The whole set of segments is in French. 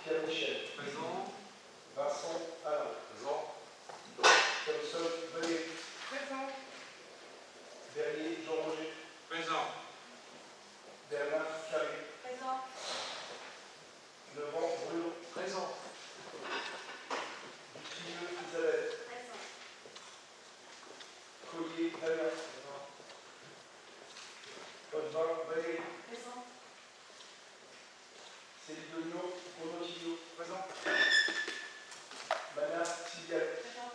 Pierre Michel. Présent. Vincent Alain. Présent. Thomson Valérie. Présent. Bernier Jean-Roger. Présent. Bernard Carré. Présent. Laurent Bruno. Présent. Dutillieu Isabelle. Présent. Collier Damien. Potvin Valérie. Présent. Célidonio Monotillo. Présent. Manard Sylviane. Présent.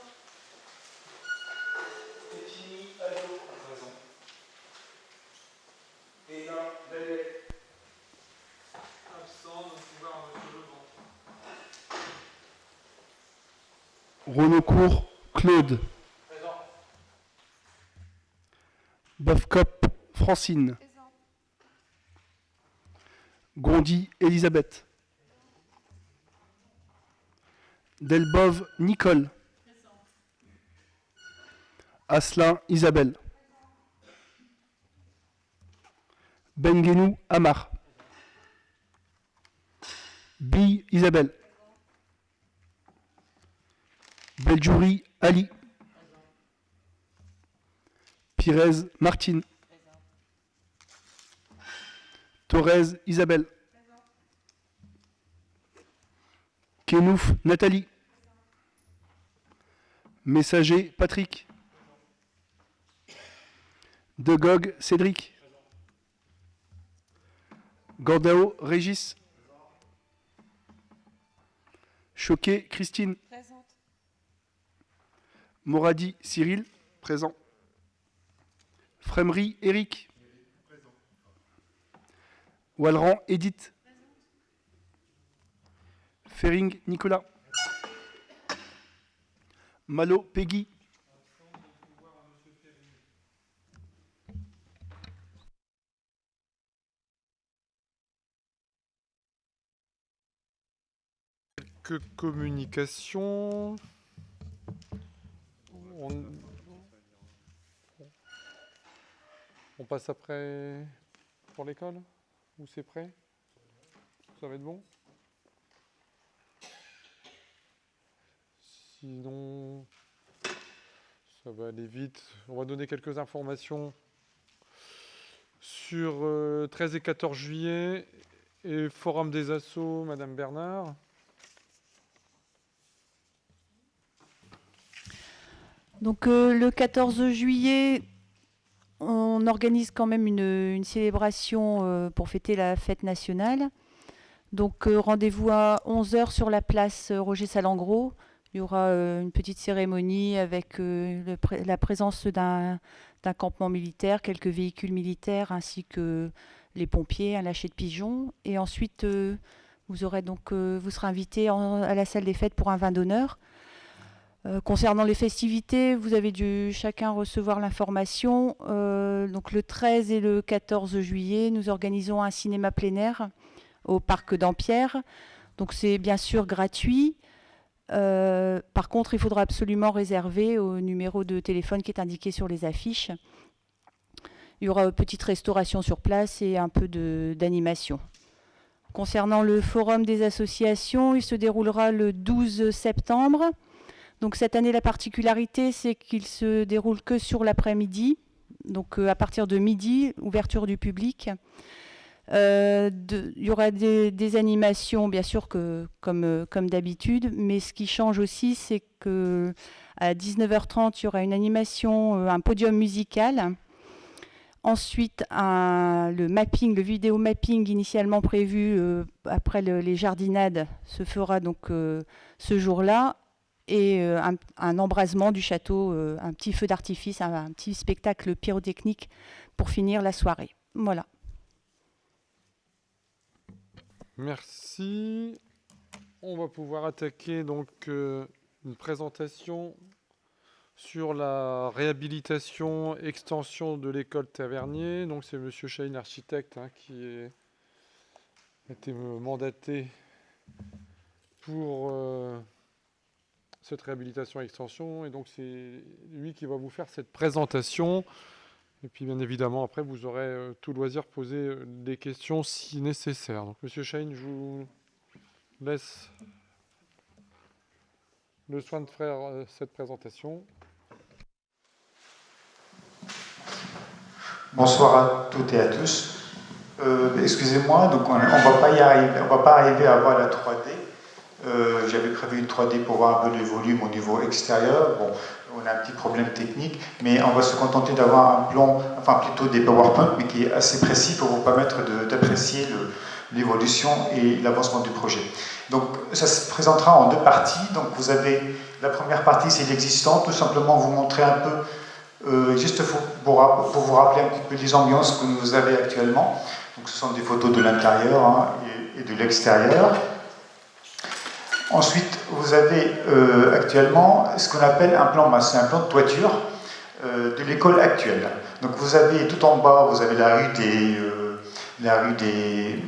Tétini Aldo. Présent. Hénin Valérie. Absent, donc pouvoir à monsieur Lebon. Renocourt, Claude. Présent. Bofcop, Francine. Présent. Gondy, Elisabeth. Delbove, Nicole. Asselin, Isabelle. Benguenou, Amar. Bille, Isabelle. Beljouri, Ali. Pires, Martine. Torres, Isabelle. Kenouf, Nathalie. Messager, Patrick. Degog, Cédric. Gordao, Régis. Choquet, Christine. Présente. Moradi, Cyril. Présent. Frémery, Éric. Walran, Edith. Fering, Nicolas. Malo, Peggy. Quelques communications. On passe après pour l'école? Ou c'est prêt? Ça va être bon? Sinon, ça va aller vite. On va donner quelques informations sur 13 et 14 juillet et Forum des Assos, Madame Bernard. Donc le 14 juillet, on organise quand même une célébration pour fêter la fête nationale. Donc rendez-vous à 11h sur la place Roger Salengro. Il y aura une petite cérémonie avec la présence d'un campement militaire, quelques véhicules militaires ainsi que les pompiers, un lâcher de pigeons. Et ensuite, vous serez invité à la salle des fêtes pour un vin d'honneur. Concernant les festivités, vous avez dû chacun recevoir l'information. Donc le 13 et le 14 juillet, nous organisons un cinéma plein air au parc d'Ampierre. Donc c'est bien sûr gratuit. Par contre, il faudra absolument réserver au numéro de téléphone qui est indiqué sur les affiches. Il y aura une petite restauration sur place et un peu d'animation. Concernant le forum des associations, il se déroulera le 12 septembre. Donc cette année, la particularité, c'est qu'il se déroule que sur l'après-midi. Donc à partir de midi, ouverture du public. Il y aura des animations, bien sûr, comme d'habitude. Mais ce qui change aussi, c'est qu'à 19h30, il y aura une animation, un podium musical. Ensuite, le vidéo mapping initialement prévu après les jardinades se fera donc ce jour-là. Et un embrasement du château, un petit feu d'artifice, un petit spectacle pyrotechnique pour finir la soirée. Voilà. Merci. On va pouvoir attaquer donc une présentation sur la réhabilitation, extension de l'école Tavernier. Donc c'est Monsieur Chahine, architecte, qui a été mandaté pour cette réhabilitation et extension. Et donc c'est lui qui va vous faire cette présentation. Et puis bien évidemment, après, vous aurez tout loisir de poser des questions si nécessaire. Donc Monsieur Chahine, je vous laisse le soin de faire cette présentation. Bonsoir à toutes et à tous. Excusez-moi, donc on va pas y arriver, on va pas arriver à voir la 3D. J'avais prévu une 3D pour voir un peu le volume au niveau extérieur. Bon, on a un petit problème technique, mais on va se contenter d'avoir un plan, enfin plutôt des PowerPoint, mais qui est assez précis pour vous permettre d'apprécier l'évolution et l'avancement du projet. Donc ça se présentera en 2 parties. Donc vous avez la première partie, c'est l'existant, tout simplement vous montrer un peu, juste pour vous rappeler un petit peu les ambiances que vous avez actuellement. Donc ce sont des photos de l'intérieur hein, et de l'extérieur. Ensuite, vous avez actuellement ce qu'on appelle un plan masse, c'est un plan de toiture de l'école actuelle. Donc vous avez tout en bas, vous avez la rue des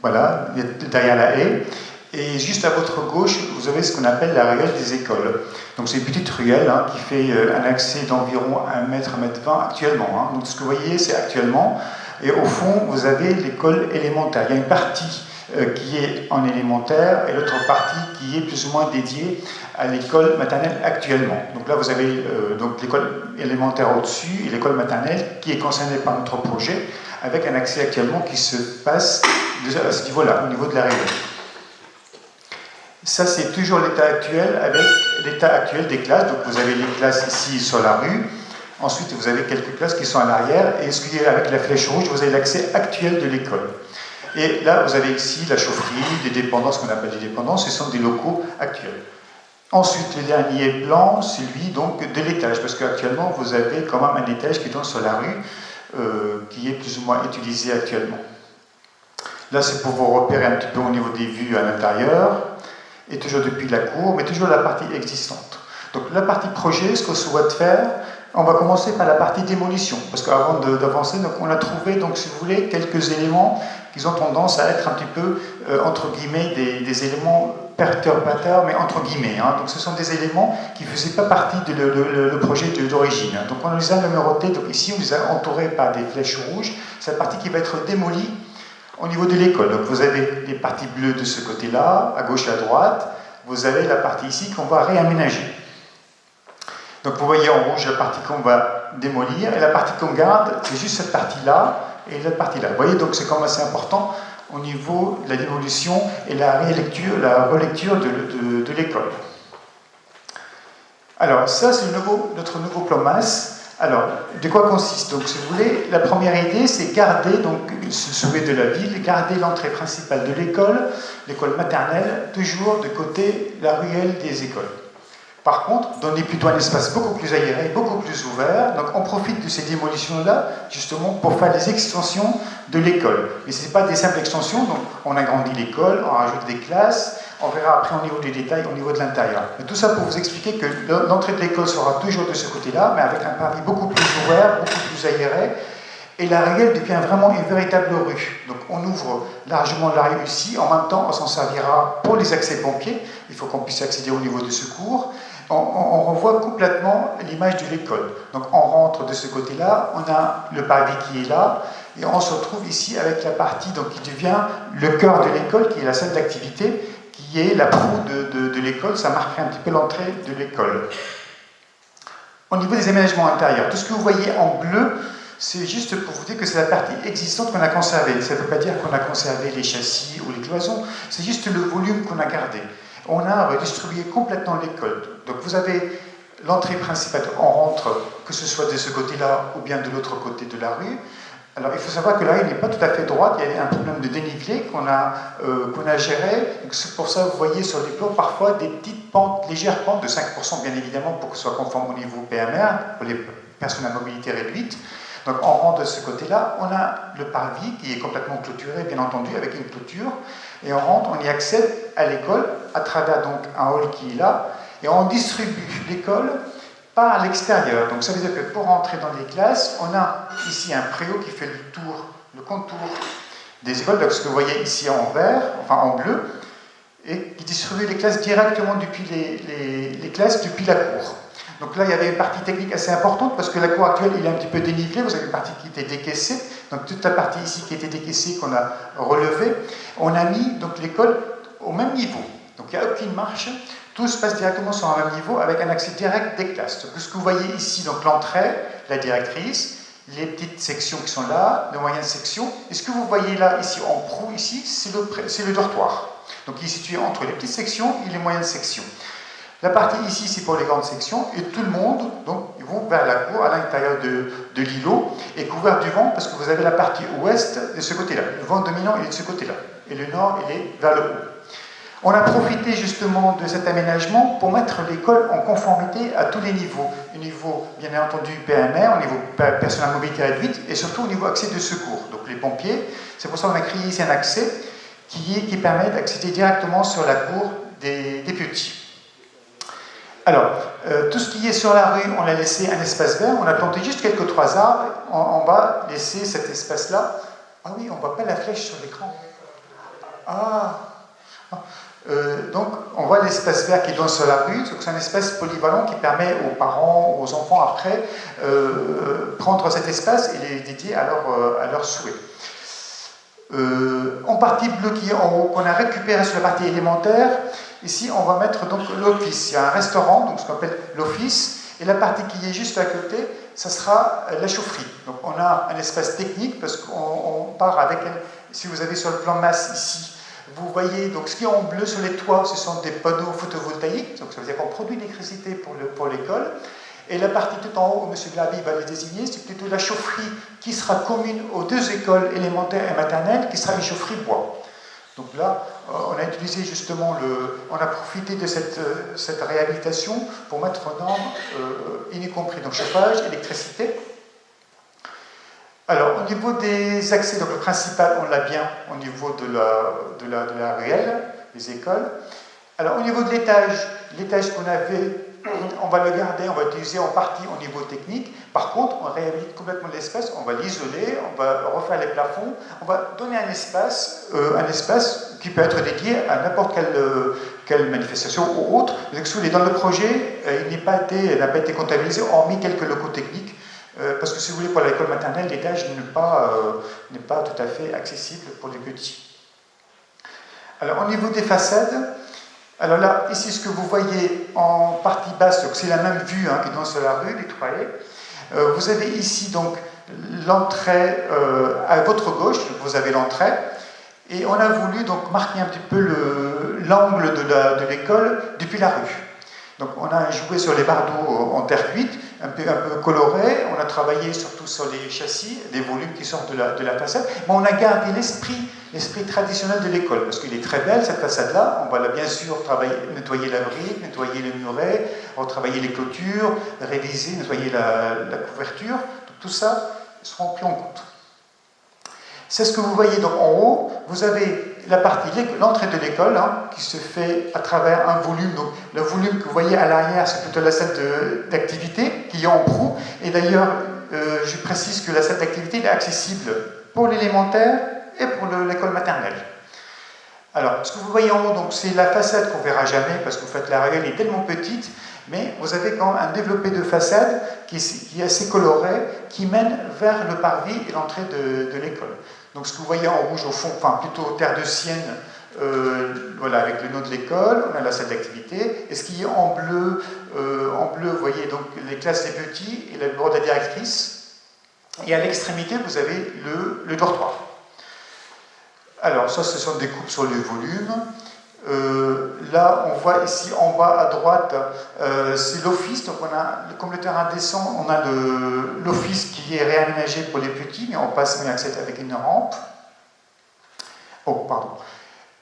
voilà, derrière la haie. Et juste à votre gauche, vous avez ce qu'on appelle la ruelle des écoles. Donc c'est une petite ruelle hein, qui fait un accès d'environ 1 mètre, 1 mètre 20 actuellement. Hein. Donc ce que vous voyez, c'est actuellement. Et au fond, vous avez l'école élémentaire. Il y a une partie qui est en élémentaire et l'autre partie qui est plus ou moins dédiée à l'école maternelle actuellement. Donc là, vous avez donc l'école élémentaire au-dessus et l'école maternelle qui est concernée par notre projet avec un accès actuellement qui se passe à ce niveau-là, au niveau de la rivière. Ça, c'est toujours l'état actuel avec l'état actuel des classes. Donc vous avez les classes ici sur la rue. Ensuite, vous avez quelques classes qui sont à l'arrière. Et ce qui est avec la flèche rouge, vous avez l'accès actuel de l'école. Et là, vous avez ici la chaufferie, les dépendances, qu'on appelle les dépendances, ce sont des locaux actuels. Ensuite, le dernier plan, c'est lui donc de l'étage, parce qu'actuellement, vous avez quand même un étage qui donne sur la rue, qui est plus ou moins utilisé actuellement. Là, c'est pour vous repérer un petit peu au niveau des vues à l'intérieur, et toujours depuis la cour, mais toujours la partie existante. Donc la partie projet, ce qu'on souhaite faire, on va commencer par la partie démolition, parce qu'avant d'avancer, on a trouvé, donc, si vous voulez, quelques éléments qui ont tendance à être un petit peu, entre guillemets, des éléments perturbateurs, mais entre guillemets. Hein. Donc ce sont des éléments qui ne faisaient pas partie du projet d'origine. Donc on les a numérotés, donc ici on les a entourés par des flèches rouges, c'est la partie qui va être démolie au niveau de l'école. Donc vous avez les parties bleues de ce côté-là, à gauche et à droite, vous avez la partie ici qu'on va réaménager. Donc vous voyez en rouge la partie qu'on va démolir, et la partie qu'on garde, c'est juste cette partie-là, et la partie-là. Vous voyez, donc c'est quand même assez important au niveau de la démolition et la relecture de l'école. Alors ça, c'est notre nouveau plan masse. Alors, de quoi consiste? Donc, si vous voulez, la première idée, c'est garder, donc, se sauver de la ville, garder l'entrée principale de l'école maternelle, toujours de côté la ruelle des écoles. Par contre, donner plutôt un espace beaucoup plus aéré, beaucoup plus ouvert. Donc on profite de ces démolitions-là, justement, pour faire des extensions de l'école. Mais ce n'est pas des simples extensions, donc on agrandit l'école, on rajoute des classes, on verra après au niveau des détails, au niveau de l'intérieur. Mais tout ça pour vous expliquer que l'entrée de l'école sera toujours de ce côté-là, mais avec un parvis beaucoup plus ouvert, beaucoup plus aéré. Et la ruelle devient vraiment une véritable rue. Donc on ouvre largement la rue ici, en même temps on s'en servira pour les accès pompiers, il faut qu'on puisse accéder au niveau de secours. On revoit complètement l'image de l'école. Donc on rentre de ce côté-là, on a le parvis qui est là, et on se retrouve ici avec la partie donc, qui devient le cœur de l'école, qui est la salle d'activité, qui est la proue de l'école, ça marquerait un petit peu l'entrée de l'école. Au niveau des aménagements intérieurs, tout ce que vous voyez en bleu, c'est juste pour vous dire que c'est la partie existante qu'on a conservée. Ça ne veut pas dire qu'on a conservé les châssis ou les cloisons, c'est juste le volume qu'on a gardé. On a redistribué complètement l'école. Donc vous avez l'entrée principale, on rentre, que ce soit de ce côté-là ou bien de l'autre côté de la rue. Alors il faut savoir que la rue n'est pas tout à fait droite, il y a un problème de dénivelé qu'on a géré. C'est pour ça que vous voyez sur les plans parfois des petites pentes, légères pentes de 5% bien évidemment pour que ce soit conforme au niveau PMR, pour les personnes à mobilité réduite. Donc on rentre de ce côté-là, on a le parvis qui est complètement clôturé, bien entendu, avec une clôture, et on rentre, on y accède à l'école, à travers donc un hall qui est là, et on distribue l'école par l'extérieur. Donc ça veut dire que pour entrer dans les classes, on a ici un préau qui fait le contour des écoles, donc ce que vous voyez ici en vert, enfin en bleu, et qui distribue les classes directement depuis les classes depuis la cour. Donc là, il y avait une partie technique assez importante parce que la cour actuelle, il est un petit peu dénivelée. Vous avez une partie qui était décaissée. Donc toute la partie ici qui était décaissée, qu'on a relevée. On a mis donc l'école au même niveau. Donc il n'y a aucune marche, tout se passe directement sur un même niveau avec un accès direct des classes. Donc, ce que vous voyez ici, donc l'entrée, la directrice, les petites sections qui sont là, les moyennes sections. Et ce que vous voyez là, ici en proue, ici, c'est le dortoir. Donc il est situé entre les petites sections et les moyennes sections. La partie ici, c'est pour les grandes sections, et tout le monde, donc, ils vont vers la cour, à l'intérieur de l'îlot, et couvert du vent, parce que vous avez la partie ouest de ce côté-là. Le vent dominant, il est de ce côté-là, et le nord, il est vers le haut. On a profité justement de cet aménagement pour mettre l'école en conformité à tous les niveaux. Au niveau, bien entendu, PMR, au niveau personnel à mobilité réduite, et surtout au niveau accès de secours. Donc les pompiers, c'est pour ça qu'on a créé ici un accès qui permet d'accéder directement sur la cour des petits. Alors, tout ce qui est sur la rue, on a laissé un espace vert, on a planté juste quelques 3 arbres, en bas, laissé cet espace-là. Ah oui, on ne voit pas la flèche sur l'écran. Donc, on voit l'espace vert qui donne sur la rue, c'est un espace polyvalent qui permet aux parents, aux enfants après, prendre cet espace et les dédier à leur souhait. En partie bleue qui est en haut, qu'on a récupéré sur la partie élémentaire, ici on va mettre donc l'office. Il y a un restaurant, donc ce qu'on appelle l'office, et la partie qui est juste à côté, ça sera la chaufferie. Donc on a un espace technique, parce qu'on part avec, si vous avez sur le plan masse ici, vous voyez, donc ce qui est en bleu sur les toits, ce sont des panneaux photovoltaïques, donc ça veut dire qu'on produit l'électricité pour l'école. Et la partie tout en haut, où M. Glaby va les désigner, c'est plutôt la chaufferie qui sera commune aux 2 écoles élémentaires et maternelles, qui sera une chaufferie bois. Donc là, on a utilisé justement on a profité de cette réhabilitation pour mettre aux normes, y compris donc chauffage, électricité. Alors, au niveau des accès, donc le principal, on l'a bien au niveau de la ruelle, des écoles. Alors, au niveau de l'étage qu'on avait, on va le garder, on va l'utiliser en partie au niveau technique. Par contre, on réhabilite complètement l'espace, on va l'isoler, on va refaire les plafonds, on va donner un espace qui peut être dédié à n'importe quelle manifestation ou autre. Dans le projet, il n'a pas été comptabilisé, hormis quelques locaux techniques, parce que si vous voulez, pour l'école maternelle, l'étage n'est pas tout à fait accessible pour les petits. Alors, au niveau des façades, alors là, ici, ce que vous voyez en partie basse, c'est la même vue qui donne sur la rue, les toilettes. Vous avez ici donc l'entrée à votre gauche, vous avez l'entrée, et on a voulu donc marquer un petit peu l'angle de l'école depuis la rue. Donc on a joué sur les bardeaux en terre cuite, un peu colorés, on a travaillé surtout sur les châssis, les volumes qui sortent de la façade, mais on a gardé l'esprit traditionnel de l'école, parce qu'elle est très belle cette façade-là. On va là bien sûr nettoyer la brique, nettoyer le muret, retravailler les clôtures, réviser, nettoyer la couverture. Donc, tout ça sera pris en compte. C'est ce que vous voyez donc en haut. Vous avez l'entrée de l'école qui se fait à travers un volume. Donc le volume que vous voyez à l'arrière, c'est plutôt la salle d'activité qui est en proue. Et d'ailleurs, je précise que la salle d'activité est accessible pour l'élémentaire et pour l'école maternelle. Alors, ce que vous voyez en haut, c'est la façade qu'on ne verra jamais, parce que la ruelle est tellement petite, mais vous avez quand même un développé de façade qui est assez coloré, qui mène vers le parvis et l'entrée de l'école. Donc ce que vous voyez en rouge au fond, enfin plutôt terre de Sienne, voilà, avec le nom de l'école, on a la salle d'activité, et ce qui est en bleu, vous voyez donc les classes des petits et le bureau de la directrice, et à l'extrémité, vous avez le dortoir. Alors ça, ce sont des coupes sur le volume. Là, on voit ici en bas à droite, c'est l'office. Donc, comme le terrain descend, on a l'office qui est réaménagé pour les petits, mais on passe avec une rampe. Oh, pardon.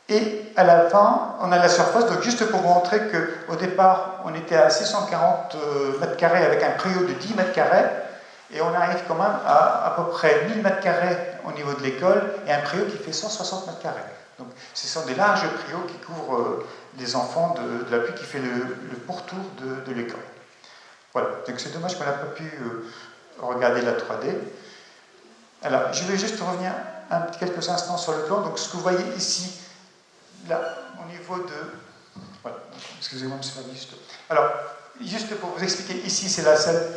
Et à la fin, on a la surface. Donc, juste pour vous montrer qu'au départ, on était à 640 mètres carrés avec un préau de 10 mètres carrés. Et on arrive quand même à peu près 1000 mètres carrés au niveau de l'école et un préau qui fait 160 mètres carrés. Donc, ce sont des larges préaux qui couvrent les enfants de la pluie, qui fait le pourtour de l'école. Voilà, donc c'est dommage qu'on n'a pas pu regarder la 3D. Alors, je vais juste revenir quelques instants sur le plan. Donc, ce que vous voyez ici, là, au niveau de... Voilà, excusez-moi, M. Fabius. Alors, juste pour vous expliquer, ici, c'est la salle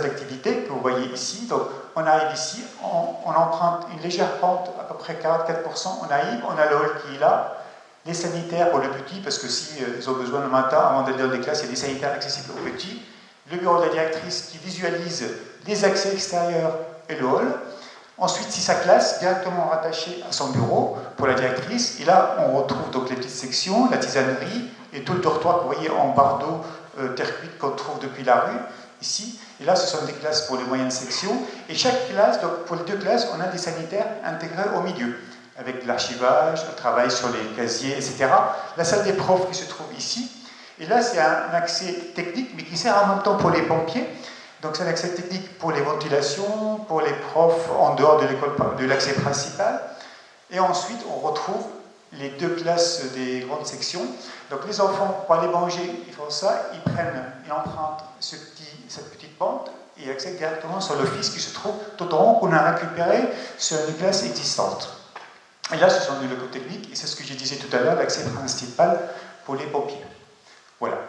d'activité que vous voyez ici. Donc, on arrive ici, on emprunte une légère pente, à peu près 44%, on arrive, on a le hall qui est là, les sanitaires pour le petit, parce que si ils ont besoin le matin, avant d'aller dans les classes, il y a des sanitaires accessibles aux petits. Le bureau de la directrice qui visualise les accès extérieurs et le hall. Ensuite, si sa classe, directement rattachée à son bureau pour la directrice. Et là, on retrouve donc les petites sections, la tisanerie et tout le dortoir que vous voyez en barre d'eau terre cuite qu'on trouve depuis la rue, ici. Et là, ce sont des classes pour les moyennes sections. Et chaque classe, donc pour les 2 classes, on a des sanitaires intégrés au milieu, avec de l'archivage, le travail sur les casiers, etc. La salle des profs qui se trouve ici. Et là, c'est un accès technique, mais qui sert en même temps pour les pompiers. Donc, c'est un accès technique pour les ventilations, pour les profs en dehors de l'école, de l'accès principal. Et ensuite, on retrouve les 2 classes des grandes sections. Donc, les enfants, pour aller manger, ils font ça, ils empruntent cette petite pente et accèdent directement sur l'office qui se trouve tout en haut, qu'on a récupéré sur une classe existante. Et là, ce sont des locaux techniques, et c'est ce que je disais tout à l'heure, l'accès principal pour les pompiers. Voilà.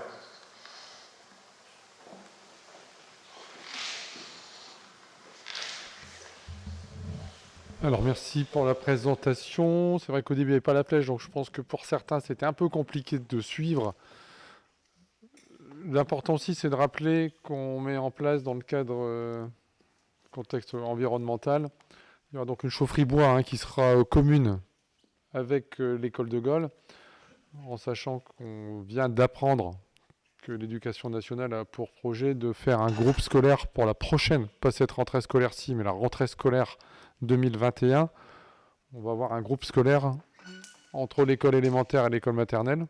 Alors merci pour la présentation. C'est vrai qu'au début il n'y avait pas la flèche, donc je pense que pour certains c'était un peu compliqué de suivre. L'important aussi c'est de rappeler qu'on met en place dans le cadre contexte environnemental, il y aura donc une chaufferie bois qui sera commune avec l'école de Gaulle, en sachant qu'on vient d'apprendre que l'éducation nationale a pour projet de faire un groupe scolaire pour la prochaine, pas cette rentrée scolaire-ci, mais la rentrée scolaire 2021. On va avoir un groupe scolaire entre l'école élémentaire et l'école maternelle.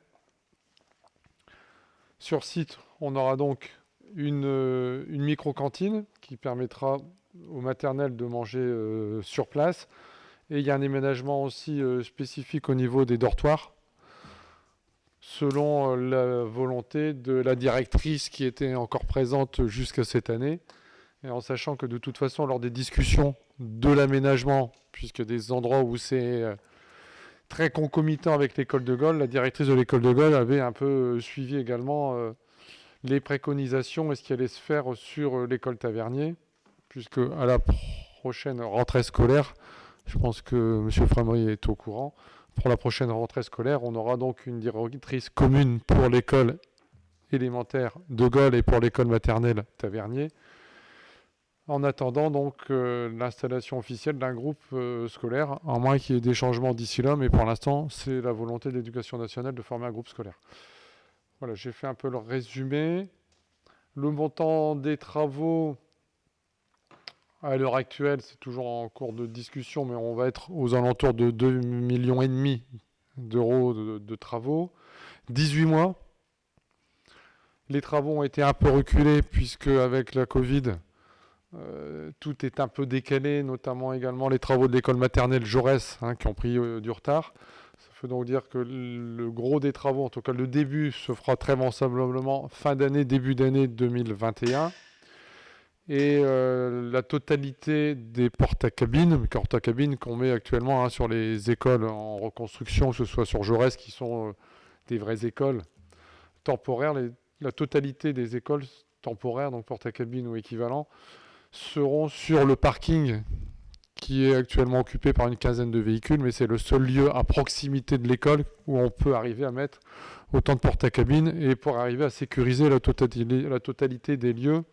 Sur site, on aura donc une micro-cantine qui permettra aux maternelles de manger sur place. Et il y a un aménagement aussi spécifique au niveau des dortoirs, selon la volonté de la directrice qui était encore présente jusqu'à cette année, et en sachant que de toute façon, lors des discussions de l'aménagement, puisque des endroits où c'est très concomitant avec l'école de Gaulle, la directrice de l'école de Gaulle avait un peu suivi également les préconisations et ce qui allait se faire sur l'école Tavernier, puisque à la prochaine rentrée scolaire, je pense que M. Framery est au courant, pour la prochaine rentrée scolaire, on aura donc une directrice commune pour l'école élémentaire de Gaulle et pour l'école maternelle Tavernier, en attendant donc l'installation officielle d'un groupe scolaire, à moins qu'il y ait des changements d'ici là, mais pour l'instant, c'est la volonté de l'Éducation nationale de former un groupe scolaire. Voilà, j'ai fait un peu le résumé. Le montant des travaux, à l'heure actuelle, c'est toujours en cours de discussion, mais on va être aux alentours de 2,5 millions d'euros de travaux. 18 mois. Les travaux ont été un peu reculés, puisque avec la Covid, tout est un peu décalé, notamment également les travaux de l'école maternelle Jaurès, qui ont pris du retard. Ça veut donc dire que le gros des travaux, en tout cas le début, se fera très vraisemblablement fin d'année, début d'année 2021. Et la totalité des porte-à-cabines qu'on met actuellement sur les écoles en reconstruction, que ce soit sur Jaurès, qui sont des vraies écoles temporaires, la totalité des écoles temporaires, donc porte-à-cabines ou équivalents, seront sur le parking qui est actuellement occupé par une quinzaine de véhicules, mais c'est le seul lieu à proximité de l'école où on peut arriver à mettre autant de porte-à-cabines et pour arriver à sécuriser la totalité des lieux,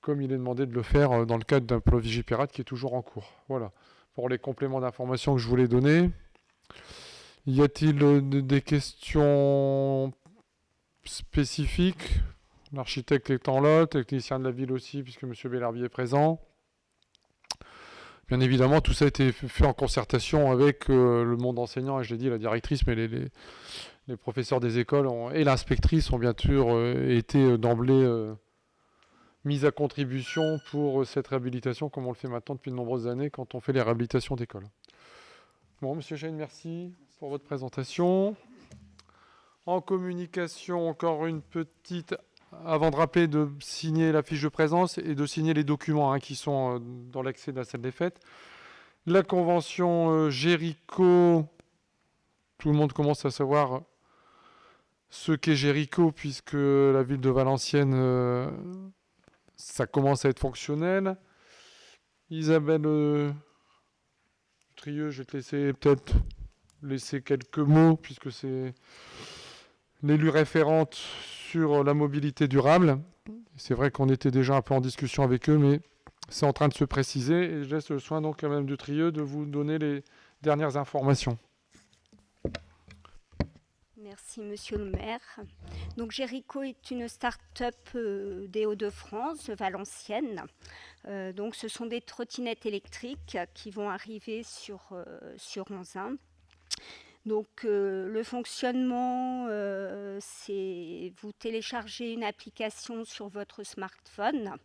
comme il est demandé de le faire dans le cadre d'un plan Vigipirate qui est toujours en cours. Voilà, pour les compléments d'information que je voulais donner. Y a-t-il des questions spécifiques? L'architecte étant là, technicien de la ville aussi, puisque M. Bellarbier est présent. Bien évidemment, tout ça a été fait en concertation avec le monde enseignant, et je l'ai dit, la directrice, mais les professeurs des écoles et l'inspectrice ont bien sûr été d'emblée mis à contribution pour cette réhabilitation, comme on le fait maintenant depuis de nombreuses années quand on fait les réhabilitations d'écoles. Bon, M. Cheyne, merci pour votre présentation. En communication, encore une petite... Avant de rappeler de signer la fiche de présence et de signer les documents qui sont dans l'accès de la salle des fêtes. La convention Géricault, tout le monde commence à savoir ce qu'est Géricault, puisque la ville de Valenciennes, ça commence à être fonctionnel. Isabelle Trieux, je vais te laisser peut-être laisser quelques mots, puisque c'est l'élu référente sur la mobilité durable. C'est vrai qu'on était déjà un peu en discussion avec eux, mais c'est en train de se préciser. Et je laisse le soin donc à Mme Dutrieux de vous donner les dernières informations. Merci, Monsieur le maire. Donc, Gérico est une start-up des Hauts-de-France, de Valenciennes. Donc, ce sont des trottinettes électriques qui vont arriver sur Onzain. Donc, le fonctionnement, c'est vous téléchargez une application sur votre smartphone.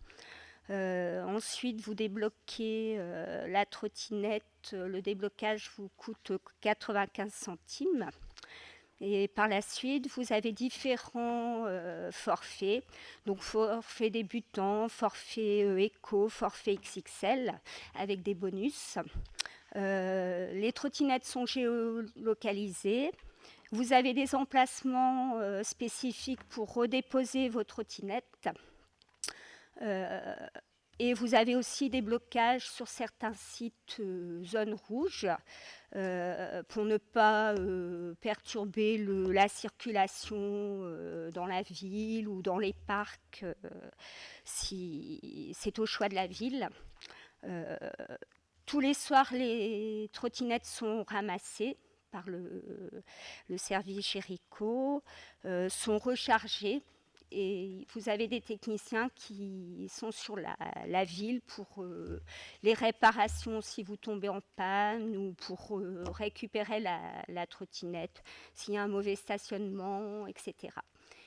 Ensuite, vous débloquez la trottinette. Le déblocage vous coûte 95 centimes. Et par la suite, vous avez différents forfaits. Donc, forfait débutant, forfait éco, forfait XXL, avec des bonus. Les trottinettes sont géolocalisées. Vous avez des emplacements spécifiques pour redéposer vos trottinettes. Et vous avez aussi des blocages sur certains sites zones rouges pour ne pas perturber la circulation dans la ville ou dans les parcs, si c'est au choix de la ville. Tous les soirs, les trottinettes sont ramassées par le service Gérico, sont rechargées. Et vous avez des techniciens qui sont sur la ville pour les réparations si vous tombez en panne ou pour récupérer la trottinette s'il y a un mauvais stationnement, etc.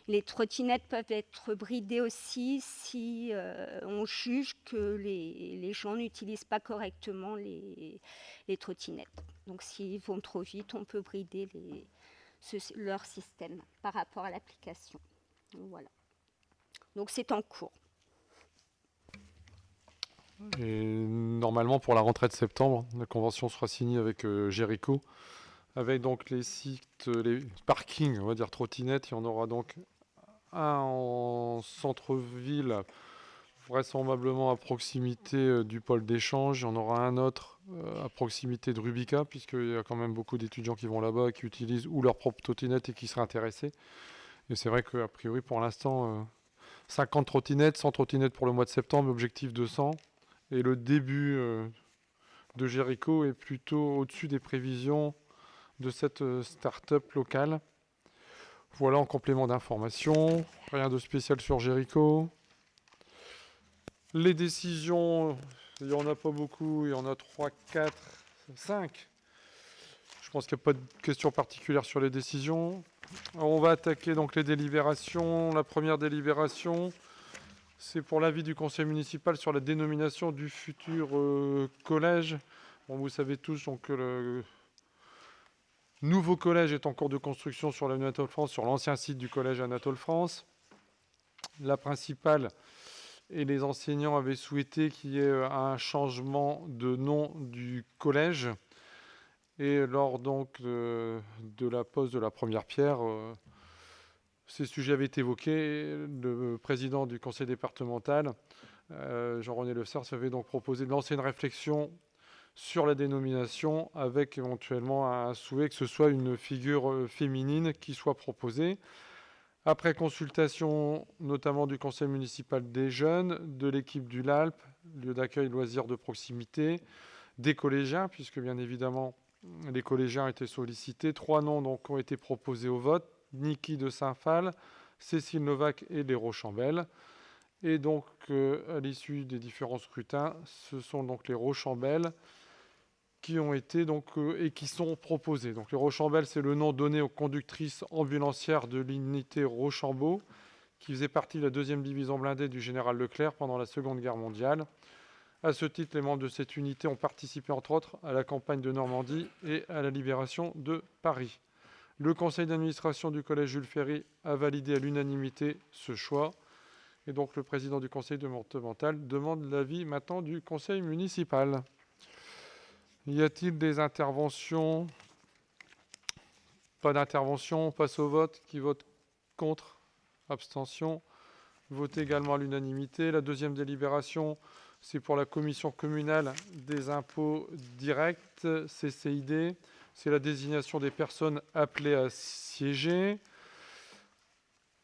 Les trottinettes peuvent être bridées aussi si on juge que les gens n'utilisent pas correctement les trottinettes. Donc s'ils vont trop vite, on peut brider leur système par rapport à l'application. Voilà. Donc c'est en cours. Et normalement, pour la rentrée de septembre, la convention sera signée avec Gérico, avec donc les sites, les parkings, on va dire trottinettes. Il y en aura donc un en centre-ville, vraisemblablement à proximité du pôle d'échange. Il y en aura un autre à proximité de Rubica, puisqu'il y a quand même beaucoup d'étudiants qui vont là-bas, qui utilisent ou leur propre trottinette et qui seraient intéressés. Et c'est vrai qu'a priori, pour l'instant, 50 trottinettes, 100 trottinettes pour le mois de septembre, objectif 200. Et le début de Gérico est plutôt au-dessus des prévisions de cette start-up locale. Voilà en complément d'information. Rien de spécial sur Gérico. Les décisions, il n'y en a pas beaucoup, il y en a 3, 4, 5. Je pense qu'il n'y a pas de questions particulières sur les décisions. Alors on va attaquer donc les délibérations. La première délibération, c'est pour l'avis du conseil municipal sur la dénomination du futur collège. Bon, vous savez tous donc, que le nouveau collège est en cours de construction sur l'avenue Anatole France, sur l'ancien site du collège Anatole France. La principale et les enseignants avaient souhaité qu'il y ait un changement de nom du collège. Et lors donc de la pose de la première pierre, ces sujets avaient été évoqués. Le président du conseil départemental, Jean-René Le Sers, avait donc proposé de lancer une réflexion sur la dénomination avec éventuellement un souhait que ce soit une figure féminine qui soit proposée. Après consultation notamment du conseil municipal des jeunes, de l'équipe du LALP, lieu d'accueil loisirs de proximité, des collégiens, puisque bien évidemment les collégiens étaient sollicités. 3 noms donc ont été proposés au vote. Niki de Saint-Phal, Cécile Novak et les Rochambeau. Et donc, à l'issue des différents scrutins, ce sont donc les Rochambeau qui ont été donc, et qui sont proposés. Donc, les Rochambeau, c'est le nom donné aux conductrices ambulancières de l'unité Rochambeau, qui faisait partie de la 2e division blindée du général Leclerc pendant la Seconde Guerre mondiale. À ce titre, les membres de cette unité ont participé, entre autres, à la campagne de Normandie et à la libération de Paris. Le conseil d'administration du collège Jules Ferry a validé à l'unanimité ce choix. Et donc, le président du conseil départemental demande l'avis maintenant du conseil municipal. Y a-t-il des interventions? Pas d'intervention, on passe au vote. Qui vote contre? Abstention. Vote également à l'unanimité. La 2e délibération C'est pour la commission communale des impôts directs, CCID. C'est la désignation des personnes appelées à siéger.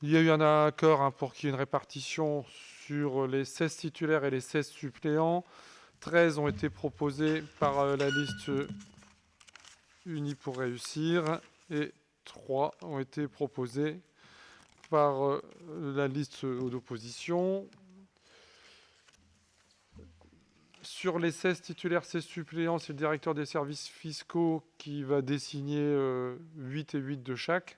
Il y a eu un accord pour qu'il y ait une répartition sur les 16 titulaires et les 16 suppléants. 13 ont été proposés par la liste Unis pour réussir et 3 ont été proposés par la liste d'opposition. Sur les 16 titulaires, 16 suppléants, c'est le directeur des services fiscaux qui va désigner 8 et 8 de chaque.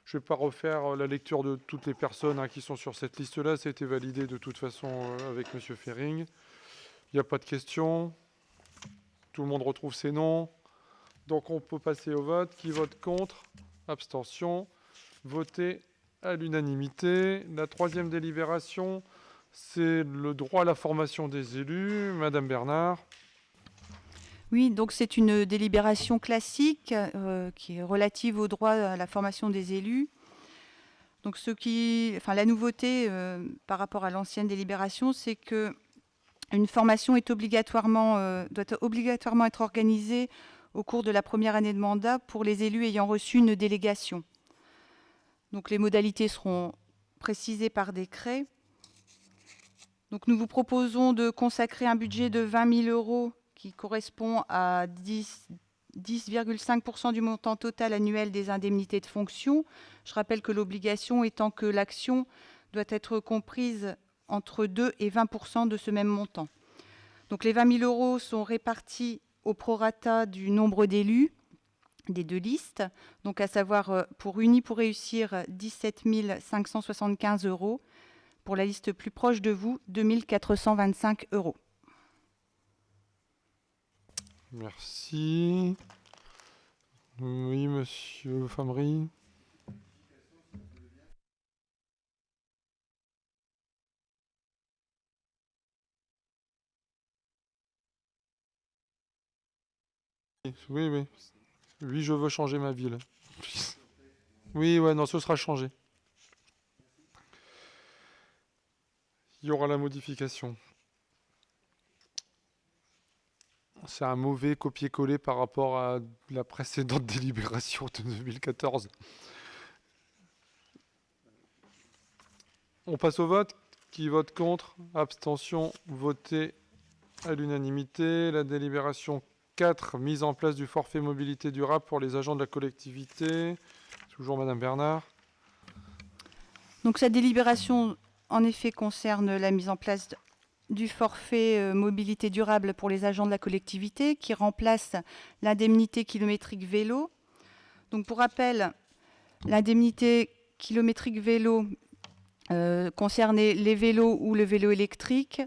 Je ne vais pas refaire la lecture de toutes les personnes qui sont sur cette liste-là. Ça a été validé de toute façon avec M. Ferring. Il n'y a pas de questions. Tout le monde retrouve ses noms. Donc on peut passer au vote. Qui vote contre? Abstention. Voté à l'unanimité. La troisième délibération, c'est le droit à la formation des élus. Madame Bernard. Oui, donc c'est une délibération classique qui est relative au droit à la formation des élus. Donc la nouveauté par rapport à l'ancienne délibération, c'est que une formation doit obligatoirement être organisée au cours de la première année de mandat pour les élus ayant reçu une délégation. Donc les modalités seront précisées par décret. Donc nous vous proposons de consacrer un budget de 20 000 € qui correspond à 10,5% du montant total annuel des indemnités de fonction. Je rappelle que l'obligation étant que l'action doit être comprise entre 2 et 20% de ce même montant. Donc les 20 000 € sont répartis au prorata du nombre d'élus des deux listes, donc à savoir pour Unis pour réussir 17 575 €, pour la liste plus proche de vous 2 425 €. Merci. Oui, monsieur Famry. Oui, oui. Oui, je veux changer ma ville. Oui, ouais, non, ce sera changé. Il y aura la modification. C'est un mauvais copier-coller par rapport à la précédente délibération de 2014. On passe au vote. Qui vote contre? Abstention. Voté à l'unanimité. La délibération 4, mise en place du forfait mobilité durable pour les agents de la collectivité. Toujours Madame Bernard. Donc cette délibération, en effet, concerne la mise en place du forfait mobilité durable pour les agents de la collectivité qui remplace l'indemnité kilométrique vélo. Donc pour rappel, l'indemnité kilométrique vélo concernait les vélos ou le vélo électrique,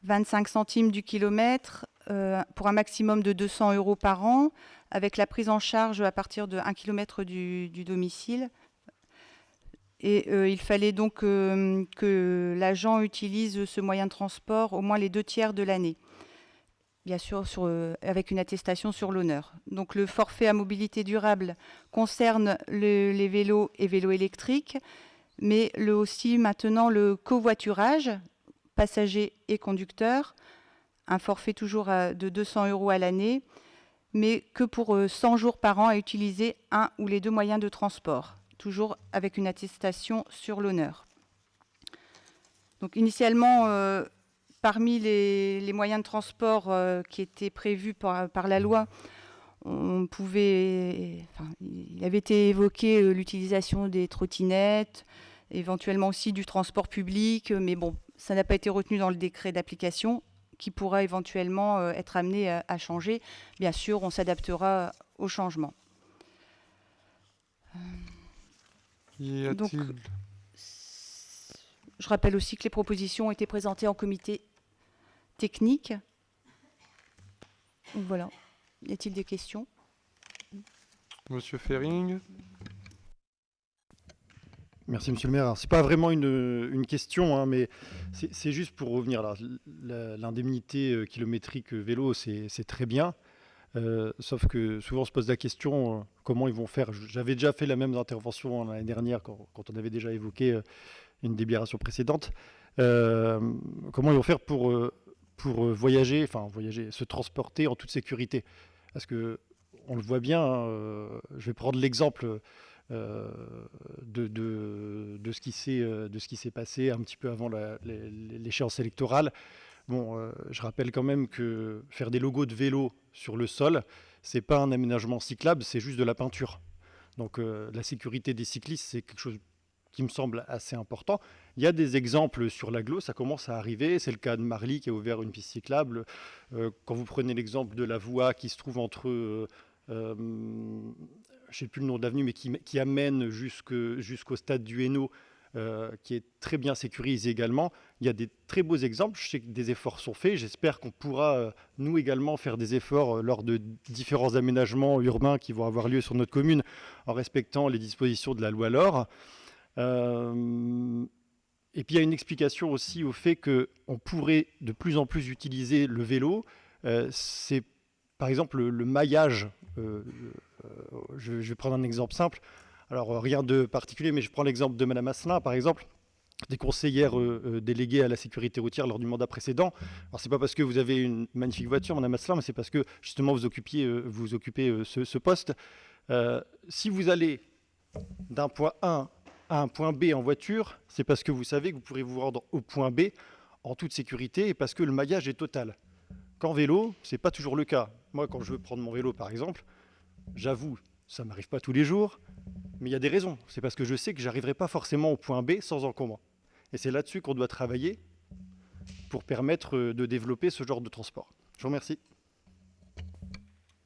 25 centimes du kilomètre pour un maximum de 200 € par an, avec la prise en charge à partir de 1 km du domicile. Et il fallait donc que l'agent utilise ce moyen de transport au moins les 2/3 de l'année, bien sûr avec une attestation sur l'honneur. Donc le forfait à mobilité durable concerne les vélos et vélos électriques, mais aussi maintenant le covoiturage, passagers et conducteurs, un forfait toujours de 200 € à l'année, mais que pour 100 jours par an à utiliser un ou les deux moyens de transport, toujours avec une attestation sur l'honneur. Donc initialement, parmi les moyens de transport qui étaient prévus par la loi, il avait été évoqué l'utilisation des trottinettes, éventuellement aussi du transport public, mais bon, ça n'a pas été retenu dans le décret d'application qui pourra éventuellement être amené à changer. Bien sûr, on s'adaptera au changement. Donc, je rappelle aussi que les propositions ont été présentées en comité technique. Donc voilà. Y a-t-il des questions? Monsieur Ferring. Merci, monsieur le maire. Ce n'est pas vraiment une question, mais c'est juste pour revenir là. L'indemnité kilométrique vélo, c'est très bien. Sauf que souvent on se pose la question comment ils vont faire. J'avais déjà fait la même intervention l'année dernière quand on avait déjà évoqué une délibération précédente. Comment ils vont faire pour pour voyager, se transporter en toute sécurité. Parce que on le voit bien, je vais prendre l'exemple de ce qui s'est passé un petit peu avant l'échéance électorale. Bon, je rappelle quand même que faire des logos de vélo sur le sol, c'est pas un aménagement cyclable, c'est juste de la peinture. Donc la sécurité des cyclistes, c'est quelque chose qui me semble assez important. Il y a des exemples sur l'agglo, ça commence à arriver. C'est le cas de Marly qui a ouvert une piste cyclable. Quand vous prenez l'exemple de la voie qui se trouve entre, je ne sais plus le nom de l'avenue, mais qui amène jusqu'au stade du Hainaut, qui est très bien sécurisé également. Il y a des très beaux exemples. Je sais que des efforts sont faits. J'espère qu'on pourra, nous également, faire des efforts lors de différents aménagements urbains qui vont avoir lieu sur notre commune en respectant les dispositions de la loi LOR. Et puis il y a une explication aussi au fait qu'on pourrait de plus en plus utiliser le vélo. C'est par exemple le maillage. Je vais prendre un exemple simple. Alors rien de particulier, mais je prends l'exemple de Madame Asselin, par exemple, des conseillères déléguées à la sécurité routière lors du mandat précédent. Alors c'est pas parce que vous avez une magnifique voiture, Madame Asselin, mais c'est parce que justement vous occupez ce poste. Si vous allez d'un point A à un point B en voiture, c'est parce que vous savez que vous pourrez vous rendre au point B en toute sécurité et parce que le maillage est total. Qu'en vélo, c'est pas toujours le cas. Moi, quand je veux prendre mon vélo, par exemple, j'avoue, ça m'arrive pas tous les jours, mais il y a des raisons. C'est parce que je sais que j'arriverai pas forcément au point B sans encombrement. Et c'est là-dessus qu'on doit travailler pour permettre de développer ce genre de transport. Je vous remercie.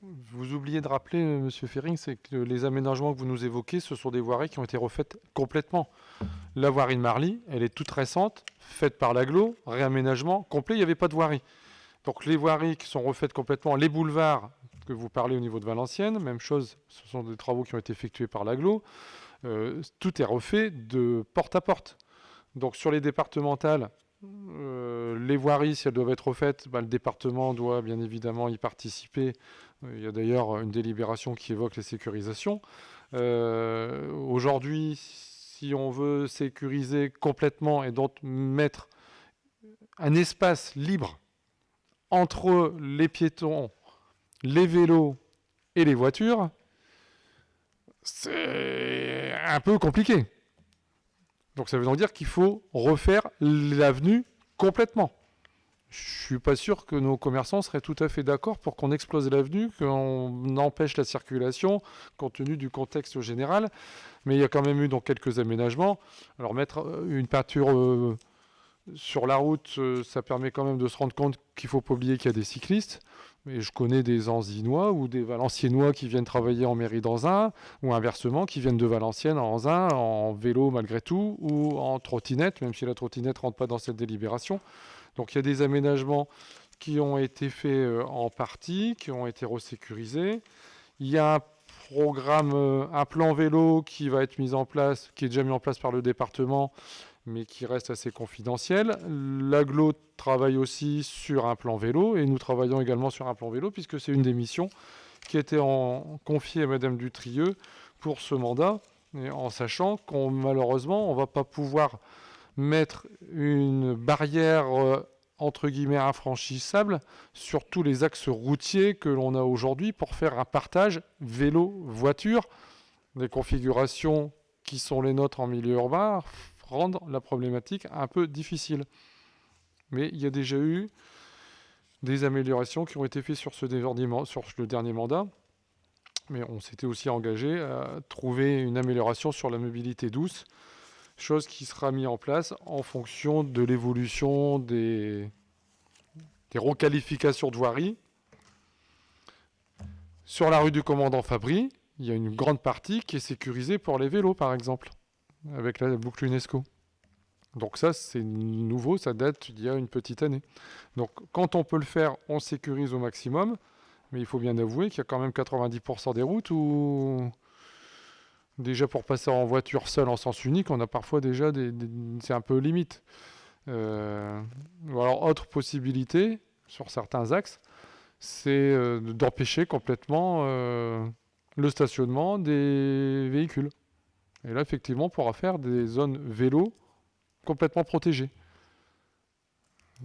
Vous oubliez de rappeler, Monsieur Fering, c'est que les aménagements que vous nous évoquez, ce sont des voiries qui ont été refaites complètement. La voirie de Marly, elle est toute récente, faite par l'agglo, réaménagement complet, il n'y avait pas de voirie. Donc les voiries qui sont refaites complètement, les boulevards que vous parlez au niveau de Valenciennes, même chose, ce sont des travaux qui ont été effectués par l'agglo. Tout est refait de porte à porte. Donc sur les départementales, les voiries, si elles doivent être refaites, le département doit bien évidemment y participer. Il y a d'ailleurs une délibération qui évoque les sécurisations. Aujourd'hui, si on veut sécuriser complètement et donc mettre un espace libre entre les piétons, les vélos et les voitures, c'est un peu compliqué. Donc ça veut donc dire qu'il faut refaire l'avenue complètement. Je ne suis pas sûr que nos commerçants seraient tout à fait d'accord pour qu'on explose l'avenue, qu'on empêche la circulation, compte tenu du contexte général. Mais il y a quand même eu donc quelques aménagements. Alors mettre une peinture sur la route, ça permet quand même de se rendre compte qu'il ne faut pas oublier qu'il y a des cyclistes. Mais je connais des Anzinois ou des Valenciennois qui viennent travailler en mairie d'Anzin, ou inversement, qui viennent de Valenciennes à Anzin en vélo malgré tout, ou en trottinette, même si la trottinette ne rentre pas dans cette délibération. Donc il y a des aménagements qui ont été faits en partie, qui ont été resécurisés. Il y a un programme, un plan vélo qui va être mis en place, qui est déjà mis en place par le département, mais qui reste assez confidentiel. L'agglo travaille aussi sur un plan vélo, et nous travaillons également sur un plan vélo, puisque c'est une des missions qui était confiée à Madame Dutrieux pour ce mandat, et en sachant qu'on malheureusement, on ne va pas pouvoir mettre une barrière entre guillemets infranchissable sur tous les axes routiers que l'on a aujourd'hui pour faire un partage vélo-voiture. Des configurations qui sont les nôtres en milieu urbain rendent la problématique un peu difficile. Mais il y a déjà eu des améliorations qui ont été faites sur le dernier mandat. Mais on s'était aussi engagé à trouver une amélioration sur la mobilité douce, chose qui sera mise en place en fonction de l'évolution des requalifications de voirie. Sur la rue du Commandant Fabry, il y a une grande partie qui est sécurisée pour les vélos, par exemple, avec la boucle UNESCO. Donc ça, c'est nouveau, ça date d'il y a une petite année. Donc quand on peut le faire, on sécurise au maximum, mais il faut bien avouer qu'il y a quand même 90% des routes où... Déjà pour passer en voiture seule en sens unique, on a parfois déjà c'est un peu limite. Ou alors autre possibilité sur certains axes, c'est d'empêcher complètement le stationnement des véhicules. Et là effectivement on pourra faire des zones vélo complètement protégées.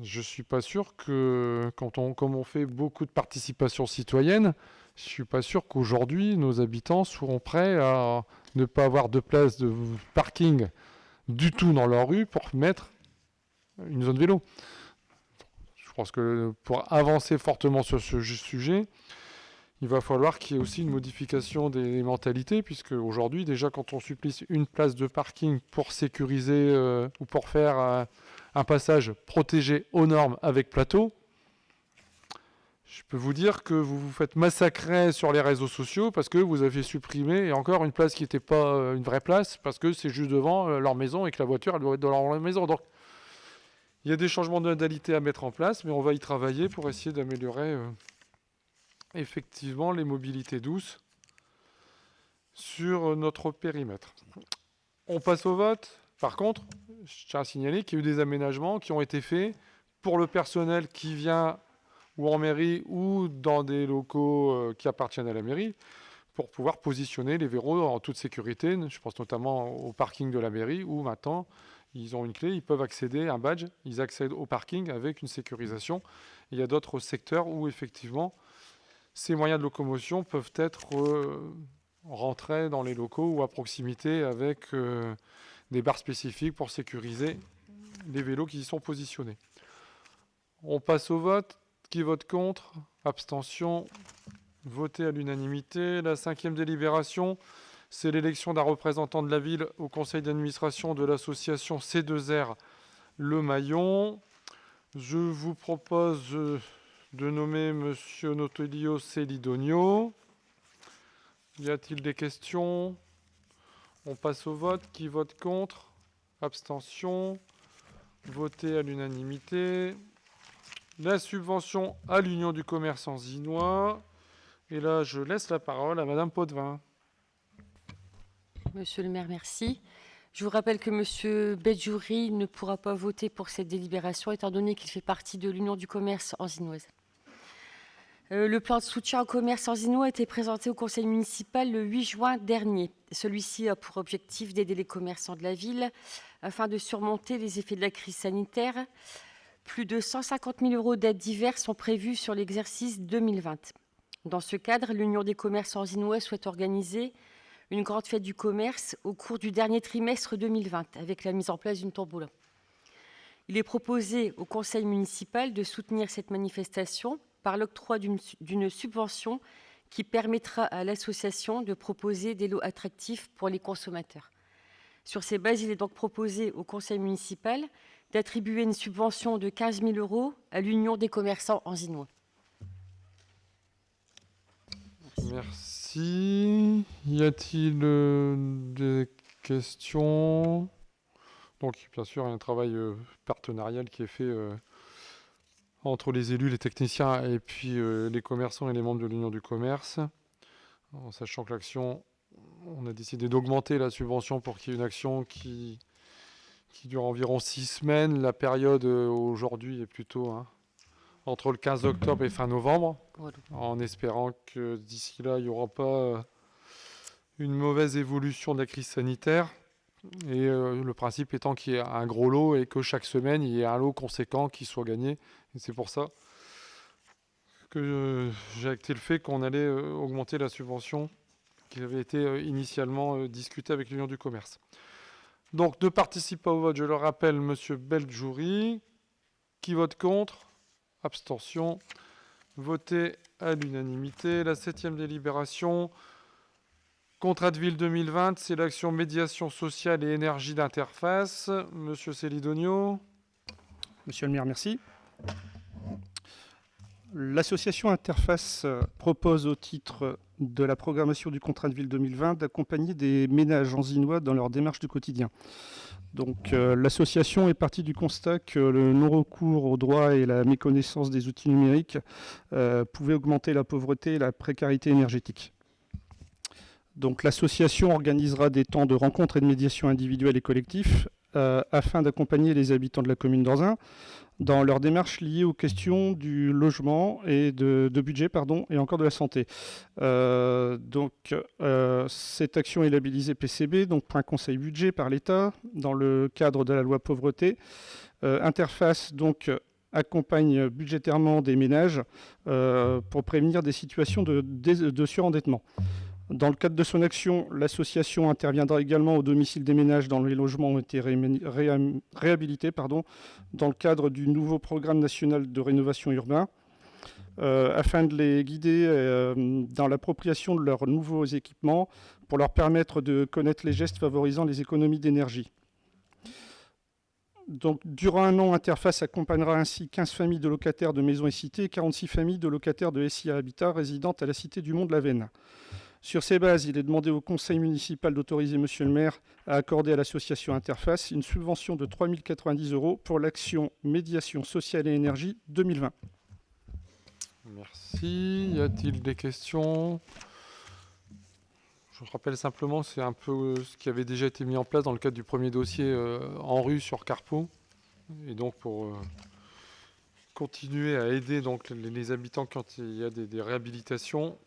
Je suis pas sûr que, comme on fait beaucoup de participation citoyenne, je suis pas sûr qu'aujourd'hui nos habitants seront prêts à ne pas avoir de place de parking du tout dans leur rue pour mettre une zone vélo. Je pense que pour avancer fortement sur ce sujet, il va falloir qu'il y ait aussi une modification des mentalités, puisque aujourd'hui, déjà, quand on supplie une place de parking pour sécuriser ou pour faire un passage protégé aux normes avec plateau, je peux vous dire que vous vous faites massacrer sur les réseaux sociaux parce que vous avez supprimé, et encore une place qui n'était pas une vraie place, parce que c'est juste devant leur maison et que la voiture, elle doit être dans leur maison. Donc, il y a des changements de modalité à mettre en place, mais on va y travailler pour essayer d'améliorer effectivement les mobilités douces sur notre périmètre. On passe au vote. Par contre, je tiens à signaler qu'il y a eu des aménagements qui ont été faits pour le personnel qui vient ou en mairie ou dans des locaux qui appartiennent à la mairie pour pouvoir positionner les vélos en toute sécurité. Je pense notamment au parking de la mairie où maintenant ils ont une clé, ils peuvent accéder à un badge, ils accèdent au parking avec une sécurisation. Il y a d'autres secteurs où effectivement ces moyens de locomotion peuvent être rentrés dans les locaux ou à proximité avec des barres spécifiques pour sécuriser les vélos qui y sont positionnés. On passe au vote. Qui vote contre? Abstention. Voté à l'unanimité. La 5e délibération, c'est l'élection d'un représentant de la ville au conseil d'administration de l'association C2R Le Maillon. Je vous propose de nommer Monsieur Notelio Celidonio. Y a-t-il des questions? On passe au vote. Qui vote contre? Abstention. Voté à l'unanimité. La subvention à l'Union du commerce anzinois. Et là, je laisse la parole à Madame Potvin. Monsieur le maire, merci. Je vous rappelle que Monsieur Bedjouri ne pourra pas voter pour cette délibération étant donné qu'il fait partie de l'Union du commerce anzinoise. Le plan de soutien au commerce anzinois a été présenté au conseil municipal le 8 juin dernier. Celui-ci a pour objectif d'aider les commerçants de la ville afin de surmonter les effets de la crise sanitaire. Plus de 150 000 € d'aides diverses sont prévues sur l'exercice 2020. Dans ce cadre, l'Union des commerces anzinois souhaite organiser une grande fête du commerce au cours du dernier trimestre 2020 avec la mise en place d'une tombola. Il est proposé au conseil municipal de soutenir cette manifestation par l'octroi d'une subvention qui permettra à l'association de proposer des lots attractifs pour les consommateurs. Sur ces bases, il est donc proposé au conseil municipal d'attribuer une subvention de 15 000 € à l'Union des commerçants anzinois. Merci. Y a-t-il des questions? Donc, bien sûr, il y a un travail partenarial qui est fait entre les élus, les techniciens et puis les commerçants et les membres de l'Union du commerce. En sachant que l'action, on a décidé d'augmenter la subvention pour qu'il y ait une action qui dure environ 6 semaines. La période aujourd'hui est plutôt entre le 15 octobre et fin novembre, en espérant que d'ici là, il n'y aura pas une mauvaise évolution de la crise sanitaire. Et le principe étant qu'il y ait un gros lot et que chaque semaine, il y ait un lot conséquent qui soit gagné. Et c'est pour ça que j'ai acté le fait qu'on allait augmenter la subvention qui avait été initialement discutée avec l'Union du commerce. Donc, ne participe pas au vote, je le rappelle, M. Bedjouri. Qui vote contre? Abstention. Voté à l'unanimité. La 7e délibération. Contrat de ville 2020, c'est l'action médiation sociale et énergie d'interface. Monsieur Celidonio. Monsieur le maire, merci. L'association Interface propose au titre de la programmation du contrat de ville 2020 d'accompagner des ménages anzinois dans leur démarche du quotidien. Donc l'association est partie du constat que le non-recours aux droits et la méconnaissance des outils numériques pouvaient augmenter la pauvreté et la précarité énergétique. Donc l'association organisera des temps de rencontres et de médiation individuelle et collectifs afin d'accompagner les habitants de la commune d'Anzin dans leurs démarches liées aux questions du logement et de budget, et encore de la santé. Cette action est labellisée PCB, donc point conseil budget par l'État, dans le cadre de la loi pauvreté. Interface donc accompagne budgétairement des ménages pour prévenir des situations de surendettement. Dans le cadre de son action, l'association interviendra également au domicile des ménages dont les logements ont été réhabilités dans le cadre du nouveau programme national de rénovation urbain, afin de les guider dans l'appropriation de leurs nouveaux équipements pour leur permettre de connaître les gestes favorisant les économies d'énergie. Donc, durant un an, Interface accompagnera ainsi 15 familles de locataires de maisons et cités et 46 familles de locataires de SIA Habitat résidentes à la cité du Mont-de-la-Veine. Sur ces bases, il est demandé au conseil municipal d'autoriser Monsieur le maire à accorder à l'association Interface une subvention de 3 090 € pour l'action médiation sociale et énergie 2020. Merci. Y a-t-il des questions? Je rappelle simplement, c'est un peu ce qui avait déjà été mis en place dans le cadre du premier dossier en rue sur Carpeaux. Et donc pour continuer à aider donc, les habitants quand il y a des réhabilitations,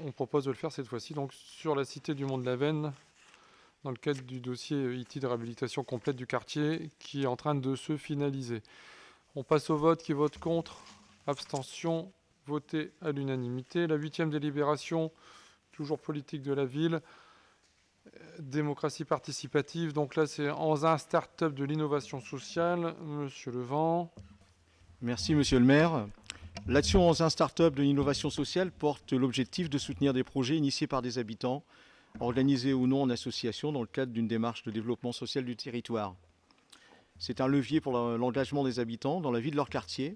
on propose de le faire cette fois-ci donc sur la cité du Mont-de-la-Veine, dans le cadre du dossier IT de réhabilitation complète du quartier qui est en train de se finaliser. On passe au vote. Qui vote contre? Abstention. Voté à l'unanimité. La 8e délibération, toujours politique de la ville, démocratie participative. Donc là, c'est Anzin Start-up de l'innovation sociale. Monsieur Levent. Merci, monsieur le maire. L'action Anzin Start-up de l'innovation sociale porte l'objectif de soutenir des projets initiés par des habitants, organisés ou non en association dans le cadre d'une démarche de développement social du territoire. C'est un levier pour l'engagement des habitants dans la vie de leur quartier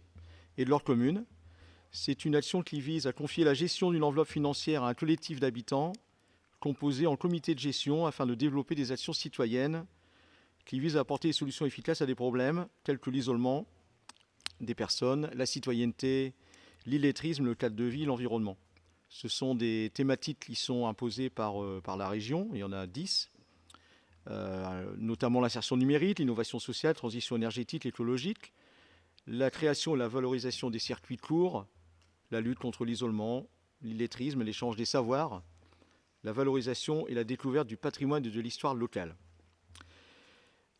et de leur commune. C'est une action qui vise à confier la gestion d'une enveloppe financière à un collectif d'habitants composé en comité de gestion afin de développer des actions citoyennes qui visent à apporter des solutions efficaces à des problèmes tels que l'isolement des personnes, la citoyenneté, l'illettrisme, le cadre de vie, l'environnement. Ce sont des thématiques qui sont imposées par la région, il y en a 10, notamment l'insertion numérique, l'innovation sociale, transition énergétique, écologique, la création et la valorisation des circuits courts, la lutte contre l'isolement, l'illettrisme, l'échange des savoirs, la valorisation et la découverte du patrimoine et de l'histoire locale.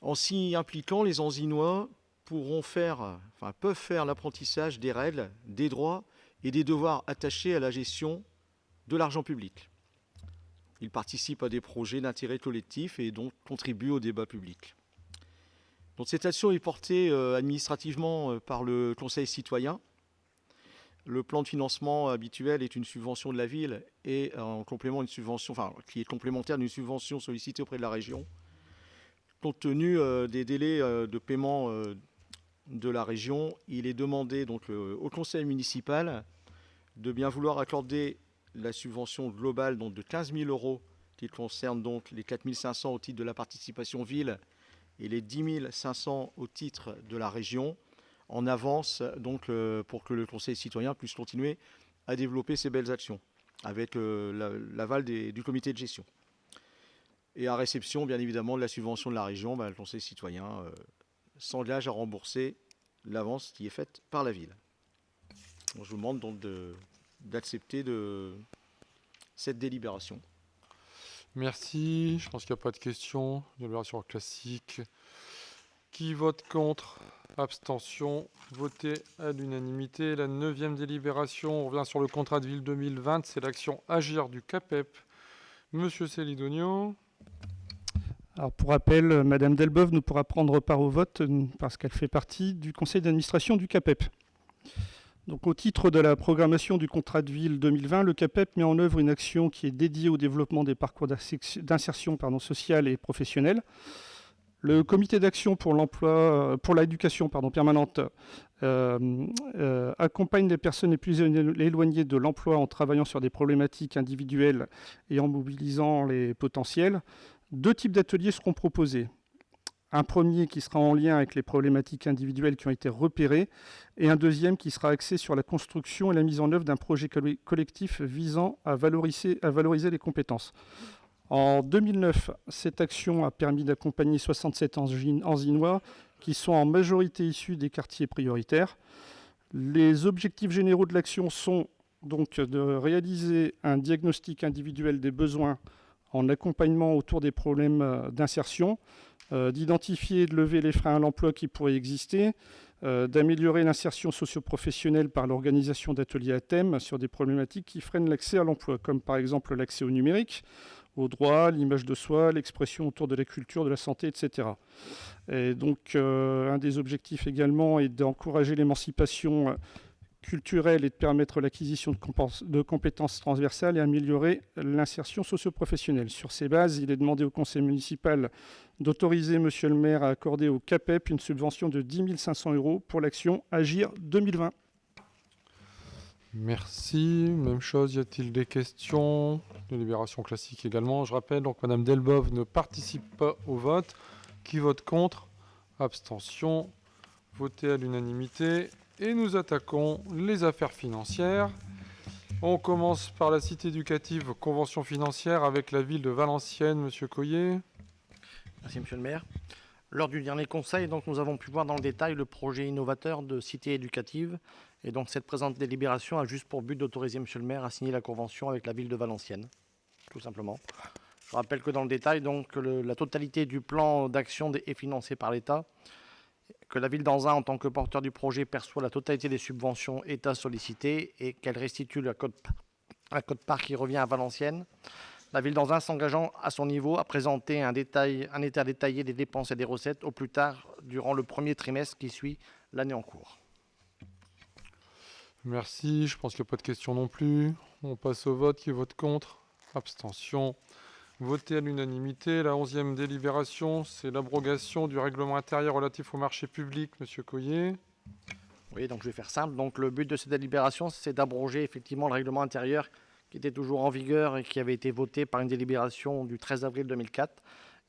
En s'y impliquant, les Anzinois peuvent faire l'apprentissage des règles, des droits et des devoirs attachés à la gestion de l'argent public. Ils participent à des projets d'intérêt collectif et donc contribuent au débat public. Donc cette action est portée administrativement par le Conseil citoyen. Le plan de financement habituel est une subvention de la ville et en complément une subvention, qui est complémentaire d'une subvention sollicitée auprès de la région. Compte tenu des délais de paiement de la région, il est demandé donc au conseil municipal de bien vouloir accorder la subvention globale donc, de 15 000 € qui concerne donc les 4 500 au titre de la participation ville et les 10 500 au titre de la région en avance donc, pour que le conseil citoyen puisse continuer à développer ces belles actions avec l'aval du comité de gestion. Et à réception, bien évidemment, de la subvention de la région, le conseil citoyen s'engage à rembourser l'avance qui est faite par la ville. Donc, je vous demande donc d'accepter cette délibération. Merci. Je pense qu'il n'y a pas de questions. Délibération classique. Qui vote contre? Abstention. Voté à l'unanimité. La 9e délibération, on revient sur le contrat de ville 2020. C'est l'action Agir du CAPEP. Monsieur Célidonio. Alors pour rappel, Madame Delboeuf ne pourra prendre part au vote parce qu'elle fait partie du conseil d'administration du CAPEP. Donc, au titre de la programmation du contrat de ville 2020, le CAPEP met en œuvre une action qui est dédiée au développement des parcours d'insertion sociale et professionnelle. Le comité d'action pour l'éducation permanente accompagne les personnes les plus éloignées de l'emploi en travaillant sur des problématiques individuelles et en mobilisant les potentiels. 2 types d'ateliers seront proposés. Un premier qui sera en lien avec les problématiques individuelles qui ont été repérées et un deuxième qui sera axé sur la construction et la mise en œuvre d'un projet collectif visant à valoriser les compétences. En 2009, cette action a permis d'accompagner 67 Anzinois qui sont en majorité issus des quartiers prioritaires. Les objectifs généraux de l'action sont donc de réaliser un diagnostic individuel des besoins en accompagnement autour des problèmes d'insertion, d'identifier et de lever les freins à l'emploi qui pourraient exister, d'améliorer l'insertion socio-professionnelle par l'organisation d'ateliers à thème sur des problématiques qui freinent l'accès à l'emploi, comme par exemple l'accès au numérique, au droit, l'image de soi, l'expression autour de la culture, de la santé, etc. Et donc, un des objectifs également est d'encourager l'émancipation culturelle et de permettre l'acquisition de compétences transversales et améliorer l'insertion socio-professionnelle. Sur ces bases, il est demandé au conseil municipal d'autoriser monsieur le maire à accorder au CAPEP une subvention de 10 500 € pour l'action Agir 2020. Merci. Même chose, y a-t-il des questions? Délibération classique également. Je rappelle, donc Madame Delbove ne participe pas au vote. Qui vote contre? Abstention. Voté à l'unanimité. Et nous attaquons les affaires financières. On commence par la cité éducative, convention financière avec la ville de Valenciennes. Monsieur Coyer. Merci Monsieur le maire. Lors du dernier conseil, donc, nous avons pu voir dans le détail le projet innovateur de cité éducative. Et donc cette présente délibération a juste pour but d'autoriser Monsieur le maire à signer la convention avec la ville de Valenciennes, tout simplement. Je rappelle que dans le détail, donc, la totalité du plan d'action est financée par l'État, que la ville d'Anzin, en tant que porteur du projet, perçoit la totalité des subventions État sollicitées et qu'elle restitue la quote-part qui revient à Valenciennes. La ville d'Anzin s'engageant à son niveau à présenter un état détaillé des dépenses et des recettes au plus tard durant le premier trimestre qui suit l'année en cours. Merci, je pense qu'il n'y a pas de questions non plus. On passe au vote. Qui vote contre? Abstention. Voté à l'unanimité. La 11e délibération, c'est l'abrogation du règlement intérieur relatif au marché public. Monsieur Coyer. Oui, donc je vais faire simple. Donc le but de cette délibération, c'est d'abroger effectivement le règlement intérieur qui était toujours en vigueur et qui avait été voté par une délibération du 13 avril 2004.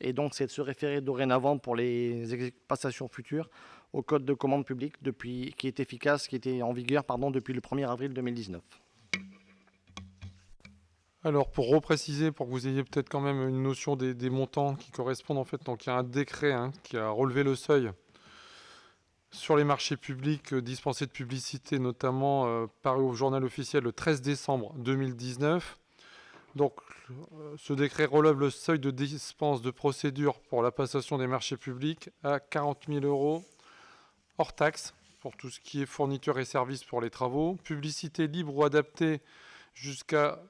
Et donc c'est de se référer dorénavant pour les passations futures au code de commande publique qui est efficace, qui était en vigueur depuis le 1er avril 2019. Alors, pour repréciser, pour que vous ayez peut-être quand même une notion des montants qui correspondent, en fait, donc il y a un décret qui a relevé le seuil sur les marchés publics dispensés de publicité, notamment paru au journal officiel le 13 décembre 2019. Donc, ce décret relève le seuil de dispense de procédure pour la passation des marchés publics à 40 000 € hors taxe pour tout ce qui est fourniture et services pour les travaux, publicité libre ou adaptée jusqu'à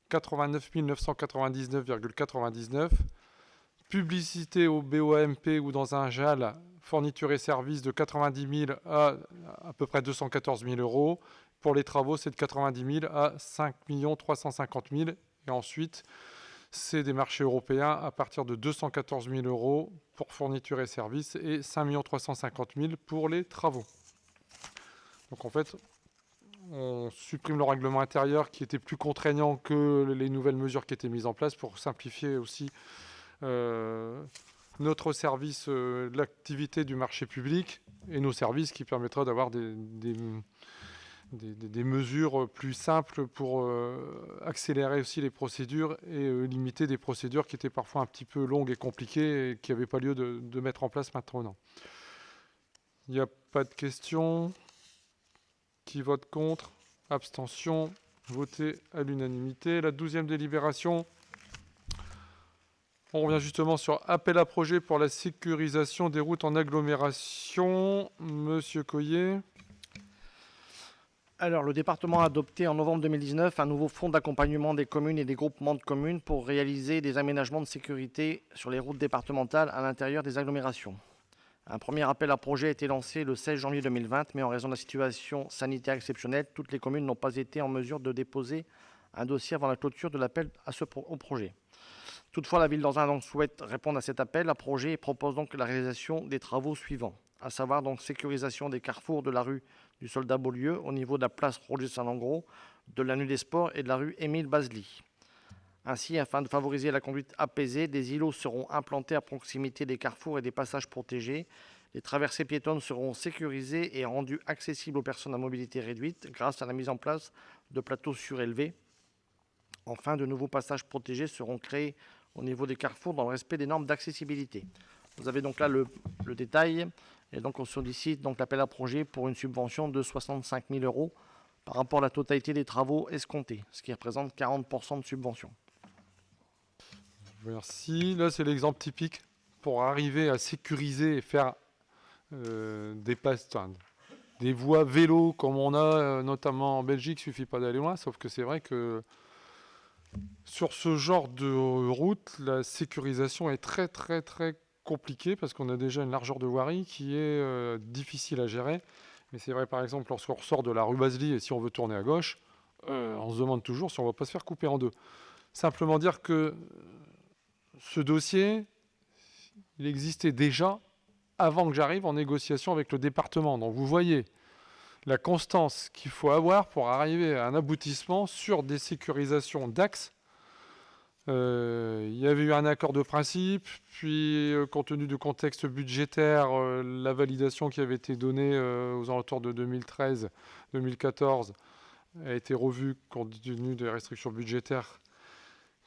89 999,99, publicité au BOAMP ou dans un JAL, fourniture et services de 90 000 à peu près 214 000 €. Pour les travaux, c'est de 90 000 à 5 350 000. Et ensuite, c'est des marchés européens à partir de 214 000 € pour fourniture et services et 5 350 000 pour les travaux. Donc en fait, on supprime le règlement intérieur qui était plus contraignant que les nouvelles mesures qui étaient mises en place pour simplifier aussi notre service, l'activité du marché public et nos services qui permettra d'avoir des mesures plus simples pour accélérer aussi les procédures et limiter des procédures qui étaient parfois un petit peu longues et compliquées et qui n'avaient pas lieu de mettre en place maintenant. Il n'y a pas de questions. Qui vote contre? Abstention. Voté à l'unanimité. La 12e délibération. On revient justement sur appel à projet pour la sécurisation des routes en agglomération. Monsieur Coyer. Alors, le département a adopté en novembre 2019 un nouveau fonds d'accompagnement des communes et des groupements de communes pour réaliser des aménagements de sécurité sur les routes départementales à l'intérieur des agglomérations. Un premier appel à projet a été lancé le 16 janvier 2020, mais en raison de la situation sanitaire exceptionnelle, toutes les communes n'ont pas été en mesure de déposer un dossier avant la clôture de l'appel au projet. Toutefois, la ville d'Anzin souhaite répondre à cet appel à projet et propose donc la réalisation des travaux suivants, à savoir donc sécurisation des carrefours de la rue du Soldat Beaulieu au niveau de la place Roger Saint-Langros, de l'avenue des Sports et de la rue Émile Basely. Ainsi, afin de favoriser la conduite apaisée, des îlots seront implantés à proximité des carrefours et des passages protégés. Les traversées piétonnes seront sécurisées et rendues accessibles aux personnes à mobilité réduite grâce à la mise en place de plateaux surélevés. Enfin, de nouveaux passages protégés seront créés au niveau des carrefours dans le respect des normes d'accessibilité. Vous avez donc là le détail. Et donc on sollicite donc l'appel à projet pour une subvention de 65 000 € par rapport à la totalité des travaux escomptés, ce qui représente 40% de subvention. Merci. Là, c'est l'exemple typique pour arriver à sécuriser et faire des voies vélo comme on a notamment en Belgique, il suffit pas d'aller loin, sauf que c'est vrai que sur ce genre de route, la sécurisation est très très très compliquée parce qu'on a déjà une largeur de voirie qui est difficile à gérer. Mais c'est vrai par exemple lorsqu'on ressort de la rue Basely et si on veut tourner à gauche, on se demande toujours si on ne va pas se faire couper en deux. Simplement dire que ce dossier, il existait déjà avant que j'arrive en négociation avec le département. Donc vous voyez la constance qu'il faut avoir pour arriver à un aboutissement sur des sécurisations d'axes. Il y avait eu un accord de principe, puis compte tenu du contexte budgétaire, la validation qui avait été donnée aux alentours de 2013-2014 a été revue compte tenu des restrictions budgétaires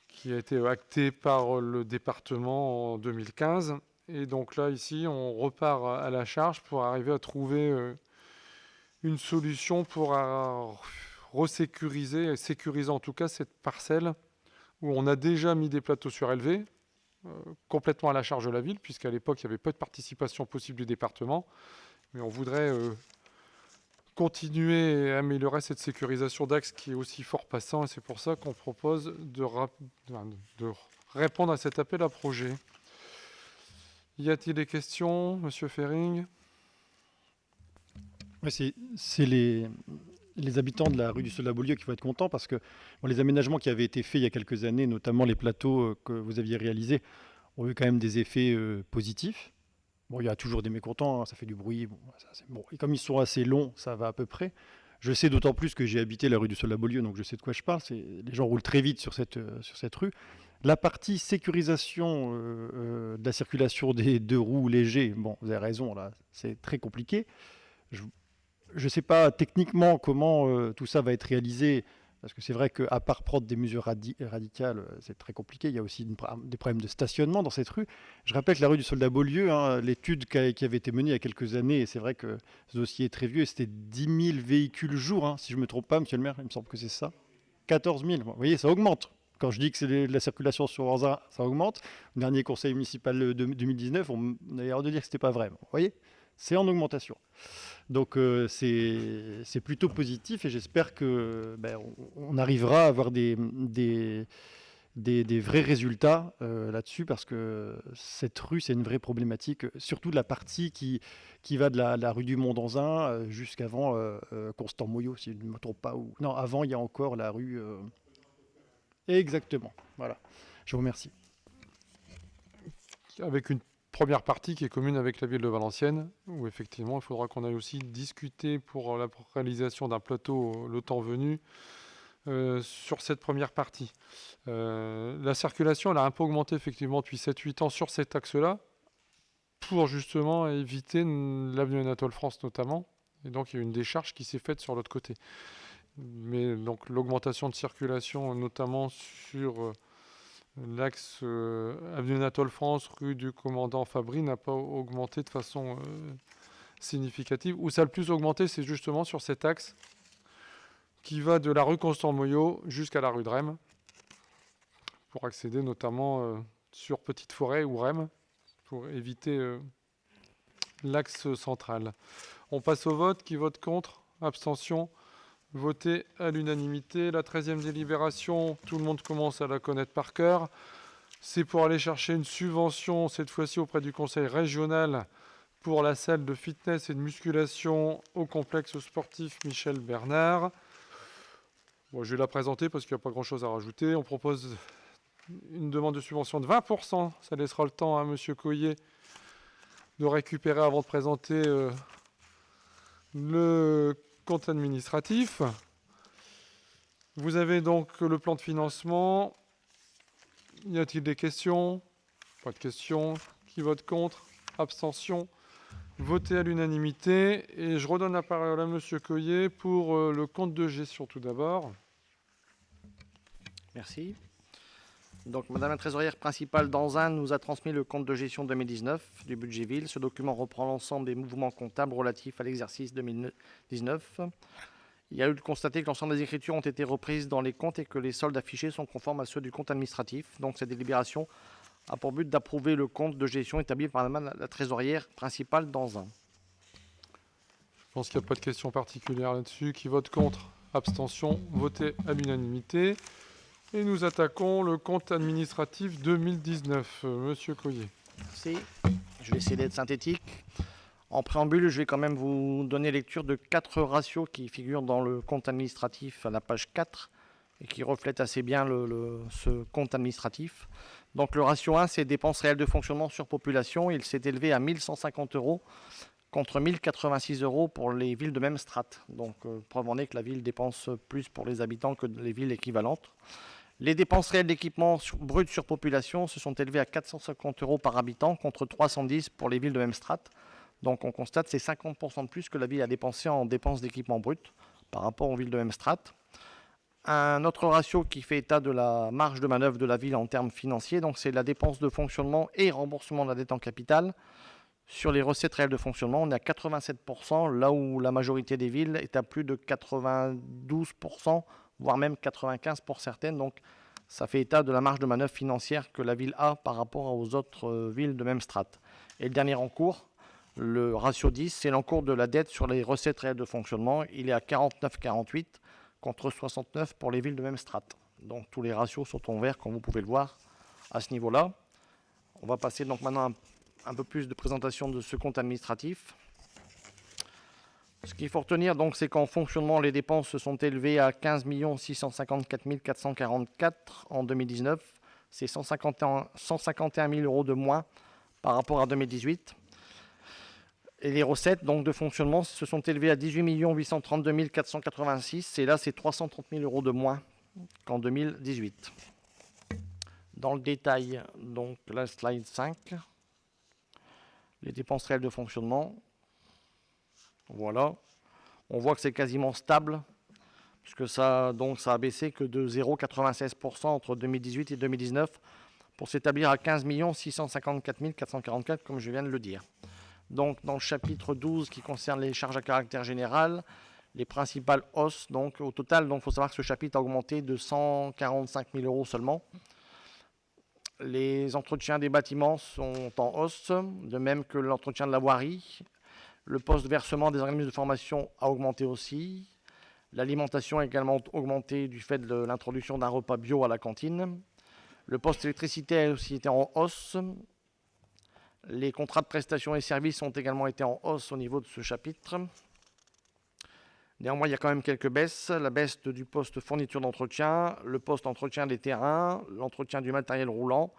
qui a été actée par le département en 2015. Et donc là, ici, on repart à la charge pour arriver à trouver une solution pour resécuriser, sécuriser en tout cas cette parcelle où on a déjà mis des plateaux surélevés, complètement à la charge de la ville, puisqu'à l'époque, il y avait peu de participation possible du département. Mais on voudrait continuer et améliorer cette sécurisation d'axe qui est aussi fort passant, et c'est pour ça qu'on propose de répondre à cet appel à projet. Y a-t-il des questions, Monsieur Fering? Ouais, c'est les habitants de la rue du Sol-la-Beaulieu qui vont être contents parce que les aménagements qui avaient été faits il y a quelques années, notamment les plateaux que vous aviez réalisés, ont eu quand même des effets positifs. Bon, il y a toujours des mécontents, hein, ça fait du bruit. Bon, bon. Et comme ils sont assez longs, ça va à peu près. Je sais d'autant plus que j'ai habité la rue du Sol-la-Beaulieu, donc je sais de quoi je parle. Les gens roulent très vite sur cette rue. La partie sécurisation de la circulation des deux roues légers, bon, vous avez raison, là, c'est très compliqué. Je ne sais pas techniquement comment tout ça va être réalisé, parce que c'est vrai qu'à part prendre des mesures radicales, c'est très compliqué. Il y a aussi des problèmes de stationnement dans cette rue. Je rappelle que la rue du Soldat-Beaulieu, hein, l'étude qui avait été menée il y a quelques années, et c'est vrai que ce dossier est très vieux, c'était 10 000 véhicules jour, hein, si je ne me trompe pas, monsieur le maire, il me semble que c'est ça. 14 000, vous voyez, ça augmente. Quand je dis que c'est de la circulation sur Anzin, ça augmente. Au dernier conseil municipal de 2019, on avait l'air de dire que ce n'était pas vrai. Vous voyez, c'est en augmentation. Donc c'est plutôt positif et j'espère que on arrivera à avoir des vrais résultats là-dessus parce que cette rue, c'est une vraie problématique, surtout de la partie qui va de la rue du Mont-d'Anzin jusqu'avant Constant-Moyau, si je ne me trompe pas. Non, avant, il y a encore la rue... Exactement, voilà. Je vous remercie. Avec une première partie qui est commune avec la ville de Valenciennes, où effectivement il faudra qu'on aille aussi discuter pour la réalisation d'un plateau le temps venu sur cette première partie. La circulation elle a un peu augmenté effectivement depuis 7-8 ans sur cet axe-là, pour justement éviter l'avenue Anatole France notamment, et donc il y a une décharge qui s'est faite sur l'autre côté. Mais donc l'augmentation de circulation notamment sur... l'axe avenue Anatole France, rue du commandant Fabry n'a pas augmenté de façon significative. Où ça a le plus augmenté, c'est justement sur cet axe qui va de la rue Constant-Moyau jusqu'à la rue de Rheims, pour accéder notamment sur Petite Forêt ou Rheims, pour éviter l'axe central. On passe au vote. Qui vote contre? Abstention? Voté à l'unanimité. La 13e délibération, tout le monde commence à la connaître par cœur. C'est pour aller chercher une subvention, cette fois-ci auprès du conseil régional, pour la salle de fitness et de musculation au complexe sportif Michel Bernard. Bon, je vais la présenter parce qu'il n'y a pas grand-chose à rajouter. On propose une demande de subvention de 20%. Ça laissera le temps à M. Coyer de récupérer avant de présenter le compte administratif. Vous avez donc le plan de financement. Y a-t-il des questions? Pas de questions. Qui vote contre? Abstention? Voté à l'unanimité. Et je redonne la parole à M. Coyer pour le compte de gestion tout d'abord. Merci. Donc, Madame la trésorière principale d'Anzin nous a transmis le compte de gestion 2019 du budget ville. Ce document reprend l'ensemble des mouvements comptables relatifs à l'exercice 2019. Il y a eu de constater que l'ensemble des écritures ont été reprises dans les comptes et que les soldes affichés sont conformes à ceux du compte administratif. Donc, cette délibération a pour but d'approuver le compte de gestion établi par Madame la trésorière principale d'Anzin. Je pense qu'il n'y a pas de question particulière là-dessus. Qui vote contre? Abstention, voté à l'unanimité. Et nous attaquons le compte administratif 2019. Monsieur Coyer. Merci. Je vais essayer d'être synthétique. En préambule, je vais quand même vous donner lecture de 4 ratios qui figurent dans le compte administratif à la page 4 et qui reflètent assez bien ce compte administratif. Donc le ratio 1, c'est dépenses réelles de fonctionnement sur population. Il s'est élevé à 1150 € contre 1086 € pour les villes de même strate. Donc preuve en est que la ville dépense plus pour les habitants que les villes équivalentes. Les dépenses réelles d'équipement brut sur population se sont élevées à 450 € par habitant contre 310 pour les villes de même strate. Donc on constate que c'est 50% de plus que la ville a dépensé en dépenses d'équipement brut par rapport aux villes de même strate. Un autre ratio qui fait état de la marge de manœuvre de la ville en termes financiers, donc c'est la dépense de fonctionnement et remboursement de la dette en capital. Sur les recettes réelles de fonctionnement, on est à 87%, là où la majorité des villes est à plus de 92%, voire même 95% pour certaines. Donc ça fait état de la marge de manœuvre financière que la ville a par rapport aux autres villes de même strate. Et le dernier encours, le ratio 10, c'est l'encours de la dette sur les recettes réelles de fonctionnement. Il est à 49,48 contre 69 pour les villes de même strate. Donc tous les ratios sont en vert, comme vous pouvez le voir, à ce niveau-là. On va passer donc maintenant un peu plus de présentation de ce compte administratif. Ce qu'il faut retenir, donc, c'est qu'en fonctionnement, les dépenses se sont élevées à 15 654 444 en 2019. C'est 151 000 € de moins par rapport à 2018. Et les recettes donc, de fonctionnement se sont élevées à 18 832 486. Et là, c'est 330 000 € de moins qu'en 2018. Dans le détail, donc la slide 5, les dépenses réelles de fonctionnement. Voilà. On voit que c'est quasiment stable, puisque ça a baissé que de 0,96% entre 2018 et 2019, pour s'établir à 15 654 444, comme je viens de le dire. Donc, dans le chapitre 12 qui concerne les charges à caractère général, les principales hausses, donc au total, il faut savoir que ce chapitre a augmenté de 145 000 € seulement. Les entretiens des bâtiments sont en hausse, de même que l'entretien de la voirie. Le poste de versement des organismes de formation a augmenté aussi. L'alimentation a également augmenté du fait de l'introduction d'un repas bio à la cantine. Le poste électricité a aussi été en hausse. Les contrats de prestations et services ont également été en hausse au niveau de ce chapitre. Néanmoins, il y a quand même quelques baisses. La baisse du poste fourniture d'entretien, le poste entretien des terrains, l'entretien du matériel roulant,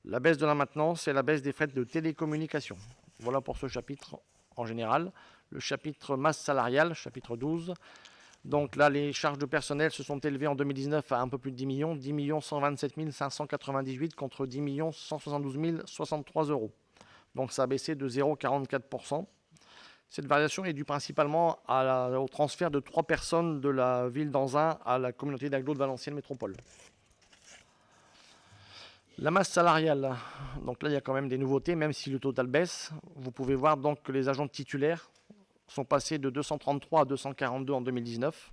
la baisse de la maintenance et la baisse des frais de télécommunication. Voilà pour ce chapitre en général. Le chapitre masse salariale, chapitre 12. Donc là, les charges de personnel se sont élevées en 2019 à un peu plus de 10 millions, 10 127 598 contre 10 172 063 €. Donc ça a baissé de 0,44%. Cette variation est due principalement au transfert de 3 personnes de la ville d'Anzin à la communauté d'agglo de Valenciennes Métropole. La masse salariale, donc là il y a quand même des nouveautés, même si le total baisse. Vous pouvez voir donc que les agents titulaires sont passés de 233 à 242 en 2019.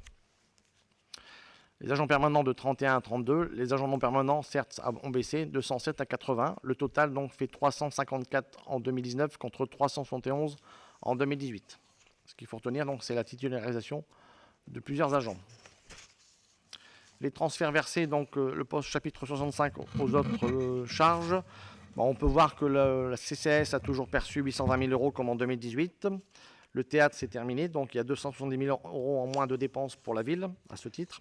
Les agents permanents de 31 à 32. Les agents non permanents, certes, ont baissé de 107 à 80. Le total donc fait 354 en 2019 contre 371 en 2018. Ce qu'il faut retenir, donc, c'est la titularisation de plusieurs agents. Les transferts versés, donc le poste chapitre 65 aux autres charges. On peut voir que la CCAS a toujours perçu 820 000 € comme en 2018. Le théâtre, c'est terminé, donc il y a 270 000 € en moins de dépenses pour la ville à ce titre.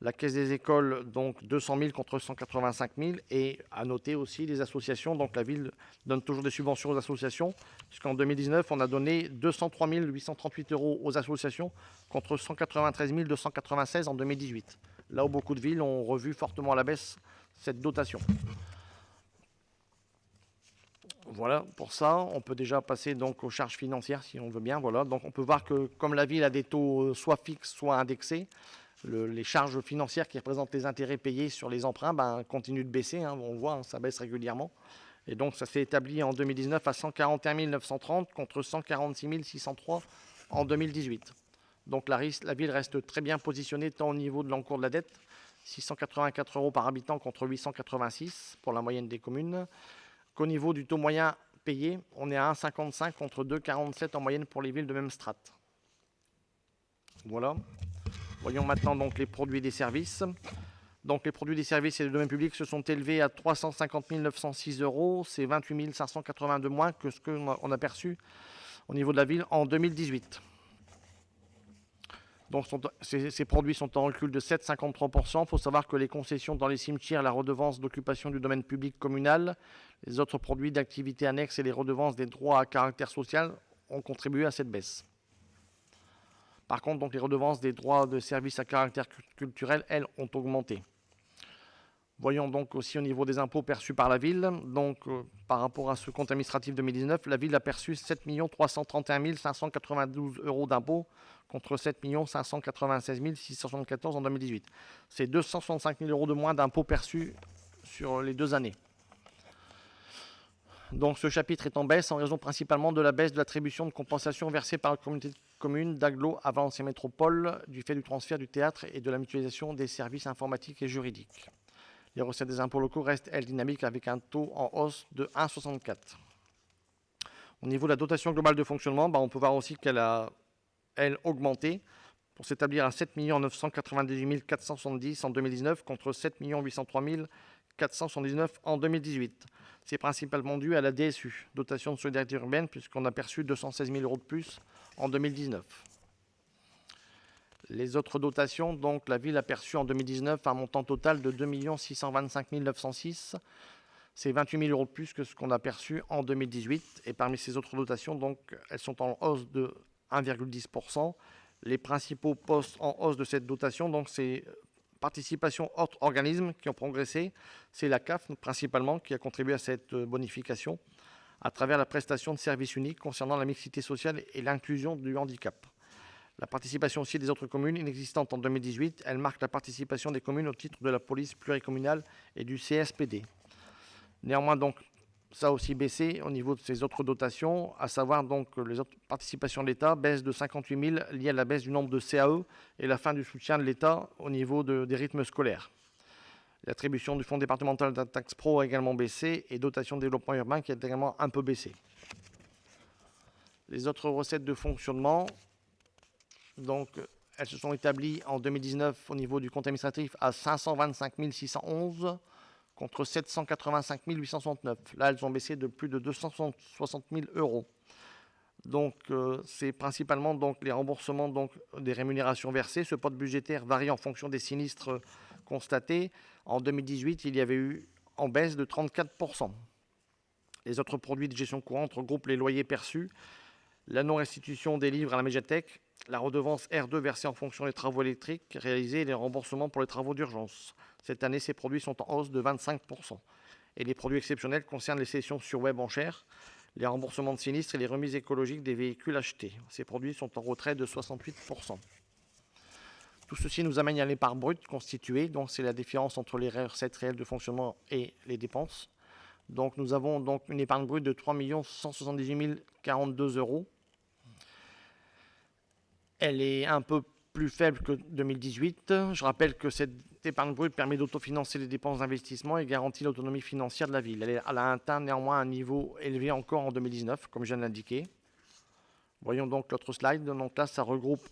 La caisse des écoles, donc 200 000 contre 185 000. Et à noter aussi les associations. Donc la ville donne toujours des subventions aux associations. Puisqu'en 2019, on a donné 203 838 € aux associations contre 193 296 en 2018. Là où beaucoup de villes ont revu fortement à la baisse cette dotation. Voilà, pour ça, on peut déjà passer donc aux charges financières si on veut bien. Voilà, donc on peut voir que comme la ville a des taux soit fixes, soit indexés, les charges financières qui représentent les intérêts payés sur les emprunts continuent de baisser. On voit, ça baisse régulièrement. Et donc, ça s'est établi en 2019 à 141 930 contre 146 603 en 2018. Donc, la ville reste très bien positionnée tant au niveau de l'encours de la dette, 684 € par habitant contre 886 pour la moyenne des communes, qu'au niveau du taux moyen payé, on est à 1,55 contre 2,47 en moyenne pour les villes de même strate. Voilà. Voyons maintenant donc les produits des services. Donc les produits des services et du domaine public se sont élevés à 350 906 €. C'est 28 582 moins que ce qu'on a perçu au niveau de la ville en 2018. Donc ces produits sont en recul de 7,53%. Il faut savoir que les concessions dans les cimetières, la redevance d'occupation du domaine public communal, les autres produits d'activités annexes et les redevances des droits à caractère social ont contribué à cette baisse. Par contre, donc, les redevances des droits de services à caractère culturel, elles, ont augmenté. Voyons donc aussi au niveau des impôts perçus par la ville. Donc, par rapport à ce compte administratif 2019, la ville a perçu 7 331 592 € d'impôts contre 7 596 674 en 2018. C'est 265 000 € de moins d'impôts perçus sur les 2 années. Donc ce chapitre est en baisse en raison principalement de la baisse de l'attribution de compensation versée par la communauté de communes d'Aglo à Valenciennes Métropole du fait du transfert du théâtre et de la mutualisation des services informatiques et juridiques. Les recettes des impôts locaux restent, elles, dynamiques avec un taux en hausse de 1,64. Au niveau de la dotation globale de fonctionnement, on peut voir aussi qu'elle a, elle, augmenté pour s'établir à 7 998 470 en 2019 contre 7 803 479 en 2018. C'est principalement dû à la DSU, dotation de solidarité urbaine, puisqu'on a perçu 216 000 € de plus en 2019. Les autres dotations, donc la ville a perçu en 2019 un montant total de 2 625 906. C'est 28 000 € de plus que ce qu'on a perçu en 2018. Et parmi ces autres dotations, donc, elles sont en hausse de 1,10%. Les principaux postes en hausse de cette dotation, donc c'est participation autres organismes qui ont progressé. C'est la CAF principalement qui a contribué à cette bonification à travers la prestation de services uniques concernant la mixité sociale et l'inclusion du handicap. La participation aussi des autres communes inexistante en 2018, elle marque la participation des communes au titre de la police pluricommunale et du CSPD. Néanmoins, donc, ça a aussi baissé au niveau de ces autres dotations, à savoir donc les autres participations de l'État baissent de 58 000 liées à la baisse du nombre de CAE et la fin du soutien de l'État au niveau des rythmes scolaires. L'attribution du fonds départemental de la taxe pro a également baissé et dotation de développement urbain qui a également un peu baissé. Les autres recettes de fonctionnement, donc, elles se sont établies en 2019 au niveau du compte administratif à 525 611 contre 785 869. Là, elles ont baissé de plus de 260 000 €. Donc, c'est principalement donc, les remboursements donc, des rémunérations versées. Ce poste budgétaire varie en fonction des sinistres constatés. En 2018, il y avait eu en baisse de 34%. Les autres produits de gestion courante regroupent les loyers perçus, la non-restitution des livres à la médiathèque, la redevance R2 versée en fonction des travaux électriques réalisés et les remboursements pour les travaux d'urgence. Cette année, ces produits sont en hausse de 25%. Et les produits exceptionnels concernent les cessions sur web enchères, les remboursements de sinistres et les remises écologiques des véhicules achetés. Ces produits sont en retrait de 68%. Tout ceci nous amène à l'épargne brute constituée, donc c'est la différence entre les recettes réelles de fonctionnement et les dépenses. Donc nous avons donc une épargne brute de 3 178 042 €. Elle est un peu plus faible que 2018. Je rappelle que cette épargne brute permet d'autofinancer les dépenses d'investissement et garantit l'autonomie financière de la ville. Elle a atteint néanmoins un niveau élevé encore en 2019, comme je viens de l'indiquer. Voyons donc l'autre slide. Donc là, ça regroupe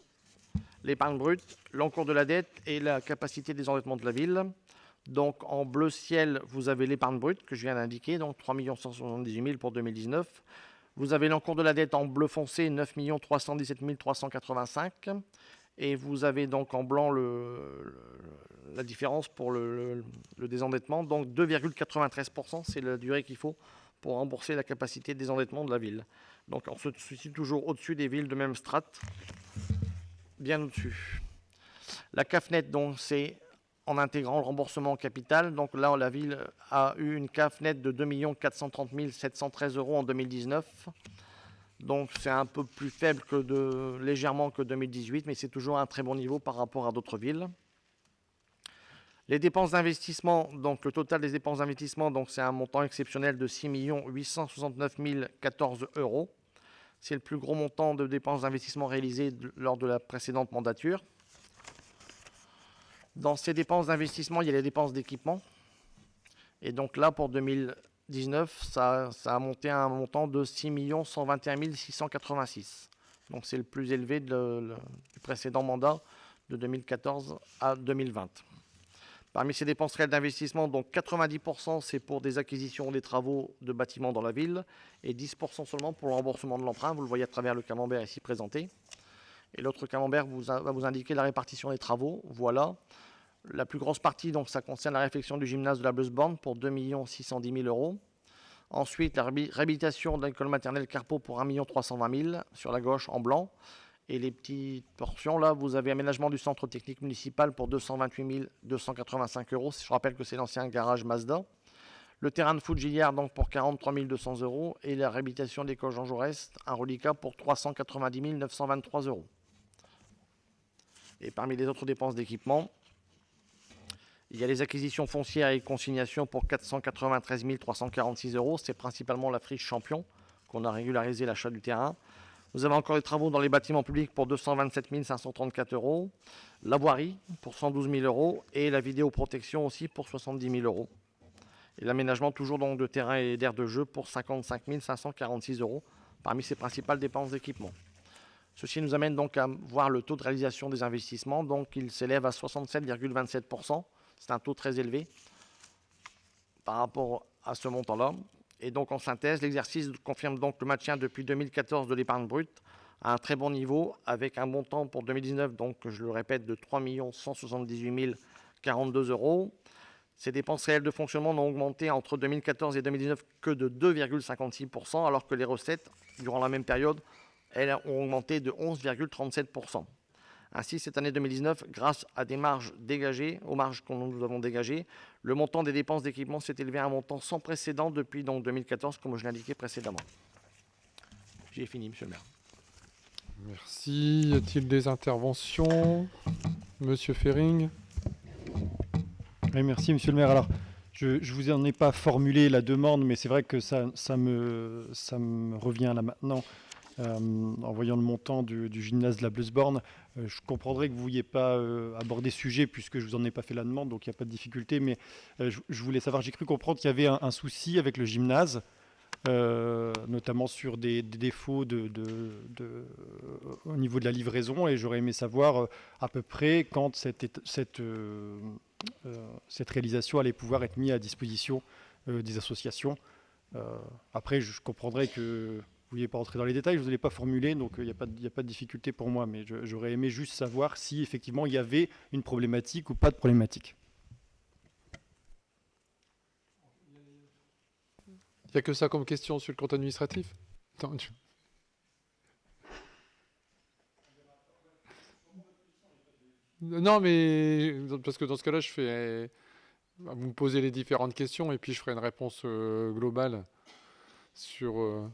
l'épargne brute, l'encours de la dette et la capacité des endettements de la ville. Donc en bleu ciel, vous avez l'épargne brute que je viens d'indiquer, donc 3 178 000 pour 2019. Vous avez l'encours de la dette en bleu foncé, 9 317 385. Et vous avez donc en blanc la différence pour le désendettement. Donc 2,93%, c'est la durée qu'il faut pour rembourser la capacité de désendettement de la ville. Donc on se situe toujours au-dessus des villes de même strate, bien au-dessus. La CAFNet, donc, c'est en intégrant le remboursement en capital. Donc là, la ville a eu une CAF nette de 2 430 713 € en 2019. Donc c'est un peu plus faible légèrement que 2018, mais c'est toujours un très bon niveau par rapport à d'autres villes. Les dépenses d'investissement, donc le total des dépenses d'investissement, donc c'est un montant exceptionnel de 6 869 014 €. C'est le plus gros montant de dépenses d'investissement réalisé lors de la précédente mandature. Dans ces dépenses d'investissement, il y a les dépenses d'équipement. Et donc là, pour 2019, ça a monté à un montant de 6 121 686. Donc c'est le plus élevé du précédent mandat de 2014 à 2020. Parmi ces dépenses réelles d'investissement, donc 90% c'est pour des acquisitions ou des travaux de bâtiments dans la ville et 10% seulement pour le remboursement de l'emprunt. Vous le voyez à travers le camembert ici présenté. Et l'autre camembert va vous indiquer la répartition des travaux. Voilà. La plus grosse partie, donc, ça concerne la réfection du gymnase de la Bleusborn pour 2 610 000 €. Ensuite, la réhabilitation de l'école maternelle Carpeau pour 1 320 000 sur la gauche en blanc. Et les petites portions, là, vous avez aménagement du centre technique municipal pour 228 285 €. Je rappelle que c'est l'ancien garage Mazda. Le terrain de foot Gilliard, donc, pour 43 200 €. Et la réhabilitation de l'école Jean Jaurès, un reliquat pour 390 923 €. Et parmi les autres dépenses d'équipement, il y a les acquisitions foncières et consignations pour 493 346 €. C'est principalement la friche Champion qu'on a régularisé l'achat du terrain. Vous avez encore des travaux dans les bâtiments publics pour 227 534 €. La voirie pour 112 000 € et la vidéoprotection aussi pour 70 000 €. Et l'aménagement toujours donc de terrain et d'aires de jeu pour 55 546 € parmi ces principales dépenses d'équipement. Ceci nous amène donc à voir le taux de réalisation des investissements. Donc il s'élève à 67,27%. C'est un taux très élevé par rapport à ce montant-là. Et donc en synthèse, l'exercice confirme donc le maintien depuis 2014 de l'épargne brute à un très bon niveau avec un montant pour 2019, donc je le répète, de 3 178 042 €. Ces dépenses réelles de fonctionnement n'ont augmenté entre 2014 et 2019 que de 2,56%, alors que les recettes, durant la même période, elles ont augmenté de 11,37%. Ainsi, cette année 2019, grâce à des marges dégagées, aux marges que nous avons dégagées, le montant des dépenses d'équipement s'est élevé à un montant sans précédent depuis donc 2014, comme je l'indiquais précédemment. J'ai fini, monsieur le maire. Merci. Y a-t-il des interventions? Monsieur Fering. Oui, merci, monsieur le maire. Alors, je ne vous en ai pas formulé la demande, mais c'est vrai que ça me revient là maintenant. En voyant le montant du gymnase de la Bleusborn, je comprendrais que vous ne vouliez pas aborder ce sujet puisque je ne vous en ai pas fait la demande, donc il n'y a pas de difficulté, mais je voulais savoir, j'ai cru comprendre qu'il y avait un souci avec le gymnase, notamment sur des défauts au niveau de la livraison, et j'aurais aimé savoir à peu près quand cette réalisation allait pouvoir être mise à disposition des associations. Après, je comprendrais que vous ne vouliez pas rentrer dans les détails, je ne vous ai pas formulé, donc il n'y a pas de difficulté pour moi, mais j'aurais aimé juste savoir si effectivement il y avait une problématique ou pas de problématique. Il n'y a que ça comme question sur le compte administratif? Non, mais parce que dans ce cas-là, vous me posez les différentes questions et puis je ferai une réponse globale sur...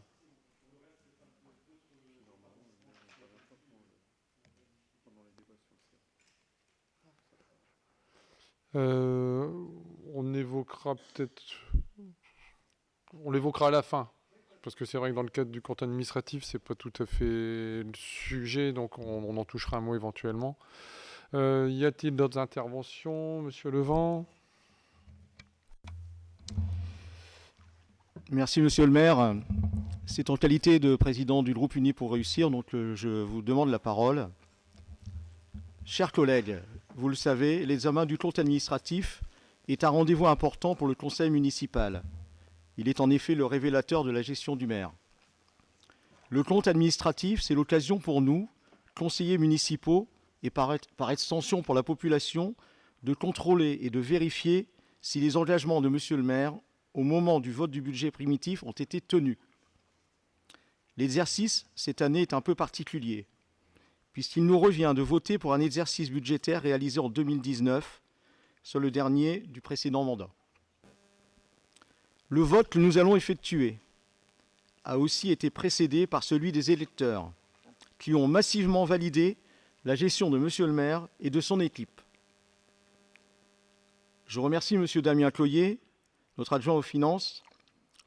on évoquera peut-être... On l'évoquera à la fin. Parce que c'est vrai que dans le cadre du compte administratif, c'est pas tout à fait le sujet, donc on en touchera un mot éventuellement. Y a-t-il d'autres interventions, monsieur Levent? Merci, monsieur le maire. C'est en qualité de président du groupe Unis pour réussir, donc je vous demande la parole. Chers collègues, vous le savez, l'examen du compte administratif est un rendez-vous important pour le conseil municipal. Il est en effet le révélateur de la gestion du maire. Le compte administratif, c'est l'occasion pour nous, conseillers municipaux, et par extension pour la population, de contrôler et de vérifier si les engagements de monsieur le maire, au moment du vote du budget primitif, ont été tenus. L'exercice, cette année, est un peu particulier, puisqu'il nous revient de voter pour un exercice budgétaire réalisé en 2019, sur le dernier du précédent mandat. Le vote que nous allons effectuer a aussi été précédé par celui des électeurs, qui ont massivement validé la gestion de monsieur le maire et de son équipe. Je remercie monsieur Damien Cloyer, notre adjoint aux finances,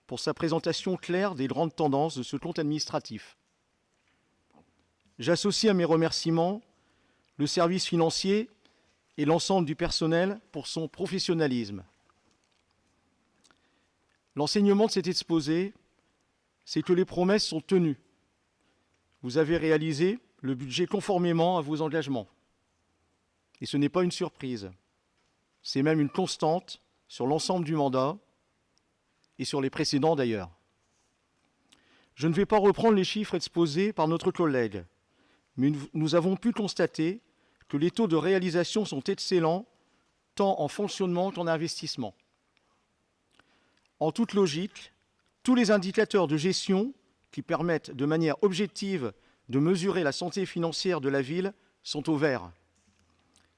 pour sa présentation claire des grandes tendances de ce compte administratif. J'associe à mes remerciements le service financier et l'ensemble du personnel pour son professionnalisme. L'enseignement de cet exposé, c'est que les promesses sont tenues. vous avez réalisé le budget conformément à vos engagements. Et ce n'est pas une surprise. C'est même une constante sur l'ensemble du mandat et sur les précédents d'ailleurs. Je ne vais pas reprendre les chiffres exposés par notre collègue, mais nous avons pu constater que les taux de réalisation sont excellents, tant en fonctionnement qu'en investissement. En toute logique, tous les indicateurs de gestion qui permettent de manière objective de mesurer la santé financière de la ville sont au vert,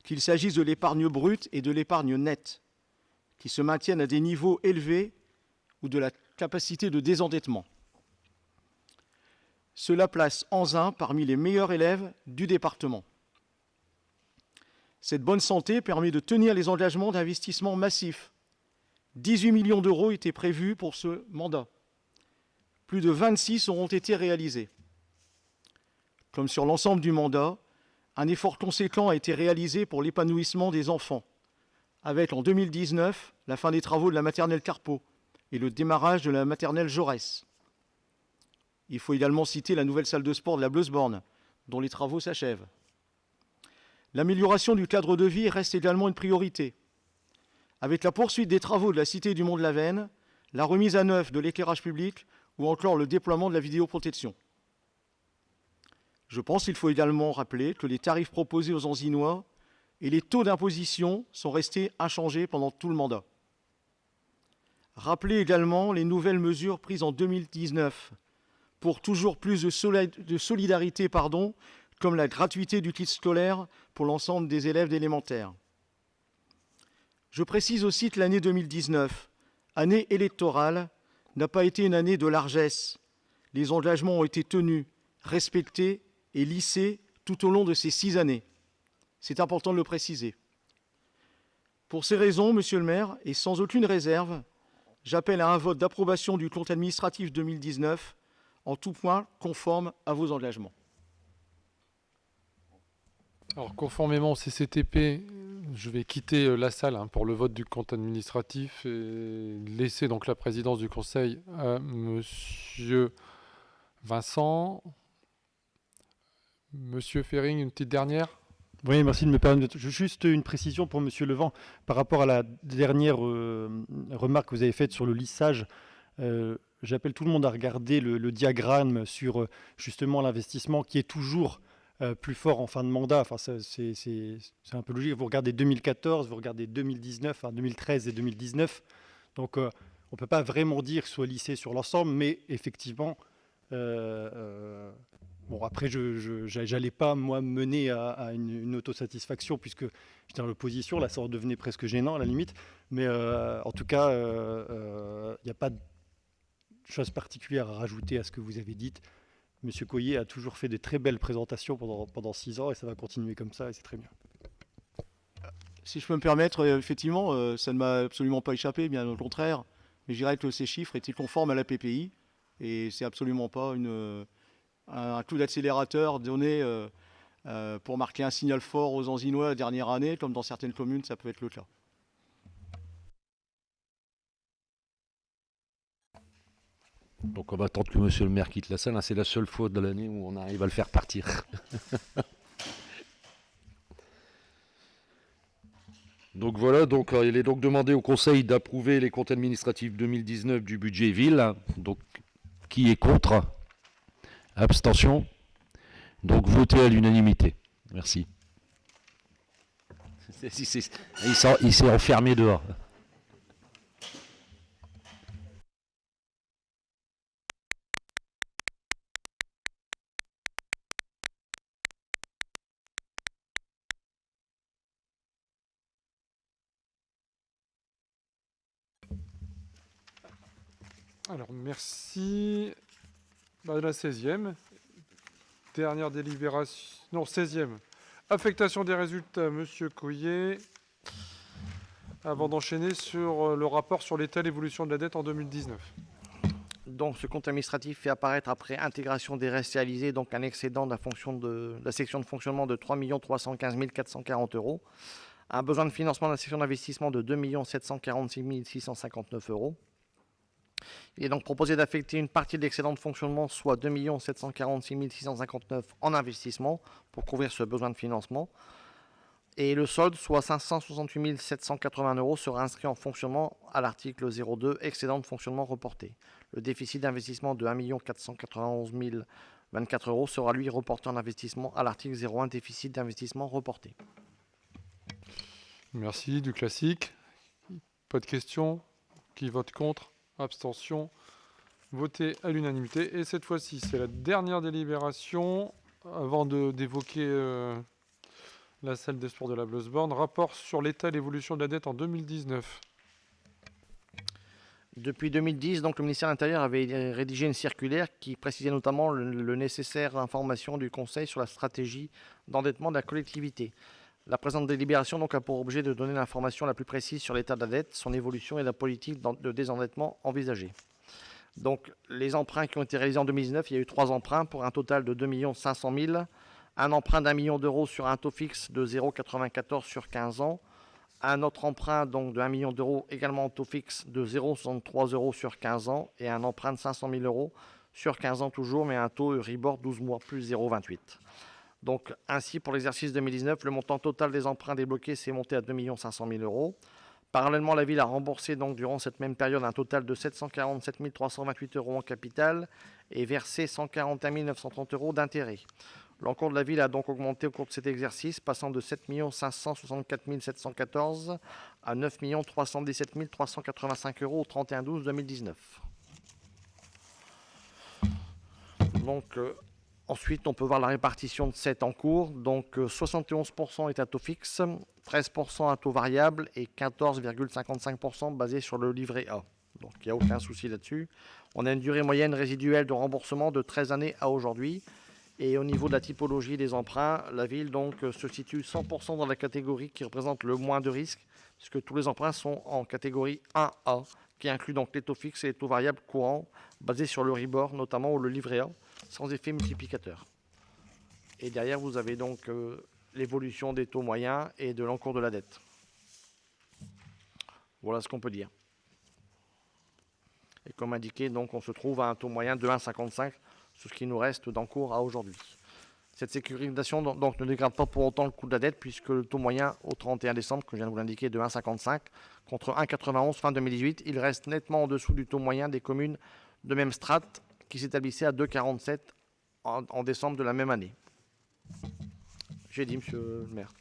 qu'il s'agisse de l'épargne brute et de l'épargne nette, qui se maintiennent à des niveaux élevés, ou de la capacité de désendettement. Cela place Anzin parmi les meilleurs élèves du département. Cette bonne santé permet de tenir les engagements d'investissement massifs. 18 millions d'euros étaient prévus pour ce mandat. Plus de 26 auront été réalisés. Comme sur l'ensemble du mandat, un effort conséquent a été réalisé pour l'épanouissement des enfants, avec en 2019 la fin des travaux de la maternelle Carpeau et le démarrage de la maternelle Jaurès. Il faut également citer la nouvelle salle de sport de la Bleusborn, dont les travaux s'achèvent. L'amélioration du cadre de vie reste également une priorité, avec la poursuite des travaux de la Cité du Mont-de-la-Veine, la remise à neuf de l'éclairage public ou encore le déploiement de la vidéoprotection. Je pense qu'il faut également rappeler que les tarifs proposés aux Anzinois et les taux d'imposition sont restés inchangés pendant tout le mandat. Rappelez également les nouvelles mesures prises en 2019 pour toujours plus de solidarité, comme la gratuité du kit scolaire pour l'ensemble des élèves d'élémentaire. Je précise aussi que l'année 2019, année électorale, n'a pas été une année de largesse. Les engagements ont été tenus, respectés et lissés tout au long de ces 6 années. C'est important de le préciser. Pour ces raisons, Monsieur le maire, et sans aucune réserve, j'appelle à un vote d'approbation du compte administratif 2019, en tout point conforme à vos engagements. Alors, conformément au CCTP, je vais quitter la salle pour le vote du compte administratif et laisser donc la présidence du conseil à Monsieur Vincent. Monsieur Fering, une petite dernière ? Oui, merci de me permettre. Juste une précision pour Monsieur Levent. Par rapport à la dernière remarque que vous avez faite sur le lissage, j'appelle tout le monde à regarder le diagramme sur justement l'investissement qui est toujours plus fort en fin de mandat. Enfin, c'est un peu logique. Vous regardez 2014, vous regardez 2019, 2013 et 2019. Donc, on ne peut pas vraiment dire que ce soit lissé sur l'ensemble, mais effectivement, bon, après, je n'allais pas, moi, mener à une autosatisfaction puisque j'étais dans l'opposition. Là, ça redevenait presque gênant, à la limite. Mais en tout cas, il n'y a pas de chose particulière à rajouter à ce que vous avez dit. Monsieur Coyer a toujours fait de très belles présentations pendant 6 ans et ça va continuer comme ça et c'est très bien. Si je peux me permettre, effectivement, ça ne m'a absolument pas échappé, bien au contraire. Mais je dirais que ces chiffres étaient conformes à la PPI et c'est absolument pas un coup d'accélérateur donné pour marquer un signal fort aux Anzinois la dernière année, comme dans certaines communes, ça peut être le cas. Donc on va attendre que monsieur le maire quitte la salle. C'est la seule fois de l'année où on arrive à le faire partir. Donc voilà, donc il est donc demandé au Conseil d'approuver les comptes administratifs 2019 du budget ville. Donc qui est contre? Abstention? Donc voté à l'unanimité. Merci. Il s'est enfermé dehors. Alors, merci. La 16e. Dernière délibération. Non, 16e. Affectation des résultats, Monsieur Coyer. Avant d'enchaîner sur le rapport sur l'état et l'évolution de la dette en 2019. Donc, ce compte administratif fait apparaître, après intégration des restes réalisés, donc un excédent de la section de fonctionnement de 3 315 440 €. Un besoin de financement de la section d'investissement de 2 746 659 €. Il est donc proposé d'affecter une partie de l'excédent de fonctionnement, soit 2 746 659 en investissement, pour couvrir ce besoin de financement. Et le solde, soit 568 780 €, sera inscrit en fonctionnement à l'article 02, excédent de fonctionnement reporté. Le déficit d'investissement de 1 491 024 € sera lui reporté en investissement à l'article 01, déficit d'investissement reporté. Merci, du classique. Pas de questions. Qui vote contre? Abstention. Voté à l'unanimité. Et cette fois-ci, c'est la dernière délibération avant d'évoquer la salle des sports de la Bleusborn. Rapport sur l'état et l'évolution de la dette en 2019. Depuis 2010, donc, le ministère de l'Intérieur avait rédigé une circulaire qui précisait notamment le nécessaire information du Conseil sur la stratégie d'endettement de la collectivité. La présente délibération donc, a pour objet de donner l'information la plus précise sur l'état de la dette, son évolution et la politique de désendettement envisagée. Donc, les emprunts qui ont été réalisés en 2019, il y a eu 3 emprunts pour un total de 2 500 000 €, un emprunt d'1 million d'euros sur un taux fixe de 0,94 sur 15 ans, un autre emprunt donc, de 1 million d'euros également en taux fixe de 0,63 € sur 15 ans et un emprunt de 500 000 € sur 15 ans toujours, mais un taux Euribor 12 mois plus 0,28. Donc, ainsi, pour l'exercice 2019, le montant total des emprunts débloqués s'est monté à 2 500 000 €. Parallèlement, la ville a remboursé donc, durant cette même période un total de 747 328 € en capital et versé 141 930 € d'intérêts. L'encours de la ville a donc augmenté au cours de cet exercice, passant de 7 564 714 à 9 317 385 € au 31/12/2019. Donc, ensuite, on peut voir la répartition de cette encours. Donc, 71% est à taux fixe, 13% à taux variable et 14,55% basé sur le livret A. Donc, il n'y a aucun souci là-dessus. On a une durée moyenne résiduelle de remboursement de 13 années à aujourd'hui. Et au niveau de la typologie des emprunts, la ville donc, se situe 100% dans la catégorie qui représente le moins de risques, puisque tous les emprunts sont en catégorie 1A, qui inclut donc les taux fixes et les taux variables courants, basés sur le Euribor, notamment ou le livret A, sans effet multiplicateur. Et derrière, vous avez donc l'évolution des taux moyens et de l'encours de la dette. Voilà ce qu'on peut dire. Et comme indiqué, donc, on se trouve à un taux moyen de 1,55 sur ce qui nous reste d'encours à aujourd'hui. Cette sécurisation donc, ne dégrade pas pour autant le coût de la dette, puisque le taux moyen au 31 décembre, que je viens de vous l'indiquer, est de 1,55 contre 1,91 fin 2018. Il reste nettement en dessous du taux moyen des communes de même strate, qui s'établissait à 2,47 en décembre de la même année. J'ai dit, monsieur le maire.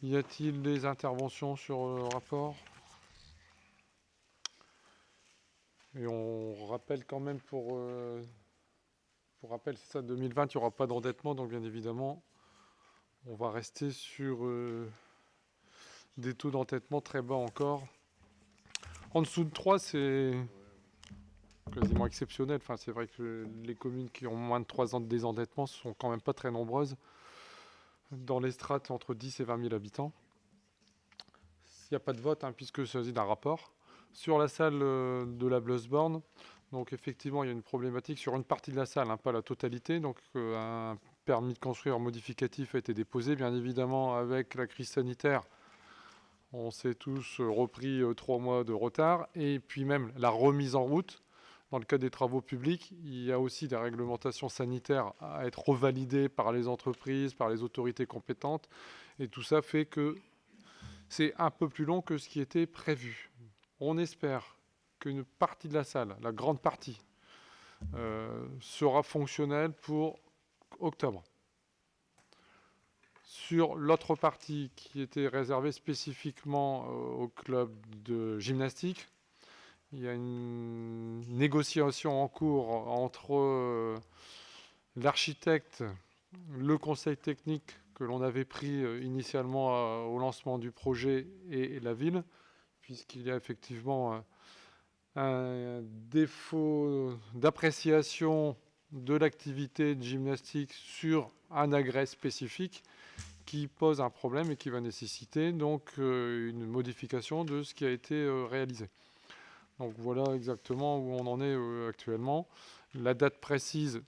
Y a-t-il des interventions sur le rapport? Et on rappelle quand même pour rappel, c'est ça, 2020, il n'y aura pas d'endettement, donc bien évidemment, on va rester sur des taux d'endettement très bas encore. En dessous de 3, c'est quasiment exceptionnel. Enfin, c'est vrai que les communes qui ont moins de 3 ans de désendettement sont quand même pas très nombreuses. Dans les strates, entre 10 et 20 000 habitants. Il n'y a pas de vote, puisque il s'agit d'un rapport. Sur la salle de la Bleusborn, donc effectivement, il y a une problématique sur une partie de la salle, pas la totalité. Donc, un permis de construire modificatif a été déposé. Bien évidemment, avec la crise sanitaire, on s'est tous repris 3 mois de retard. Et puis même la remise en route. Dans le cas des travaux publics, il y a aussi des réglementations sanitaires à être revalidées par les entreprises, par les autorités compétentes. Et tout ça fait que c'est un peu plus long que ce qui était prévu. On espère qu'une partie de la salle, la grande partie, sera fonctionnelle pour octobre. Sur l'autre partie qui était réservée spécifiquement au club de gymnastique, il y a une négociation en cours entre l'architecte, le conseil technique que l'on avait pris initialement au lancement du projet et la ville, puisqu'il y a effectivement un défaut d'appréciation de l'activité de gymnastique sur un agrès spécifique qui pose un problème et qui va nécessiter donc une modification de ce qui a été réalisé. Donc voilà exactement où on en est actuellement. La date précise,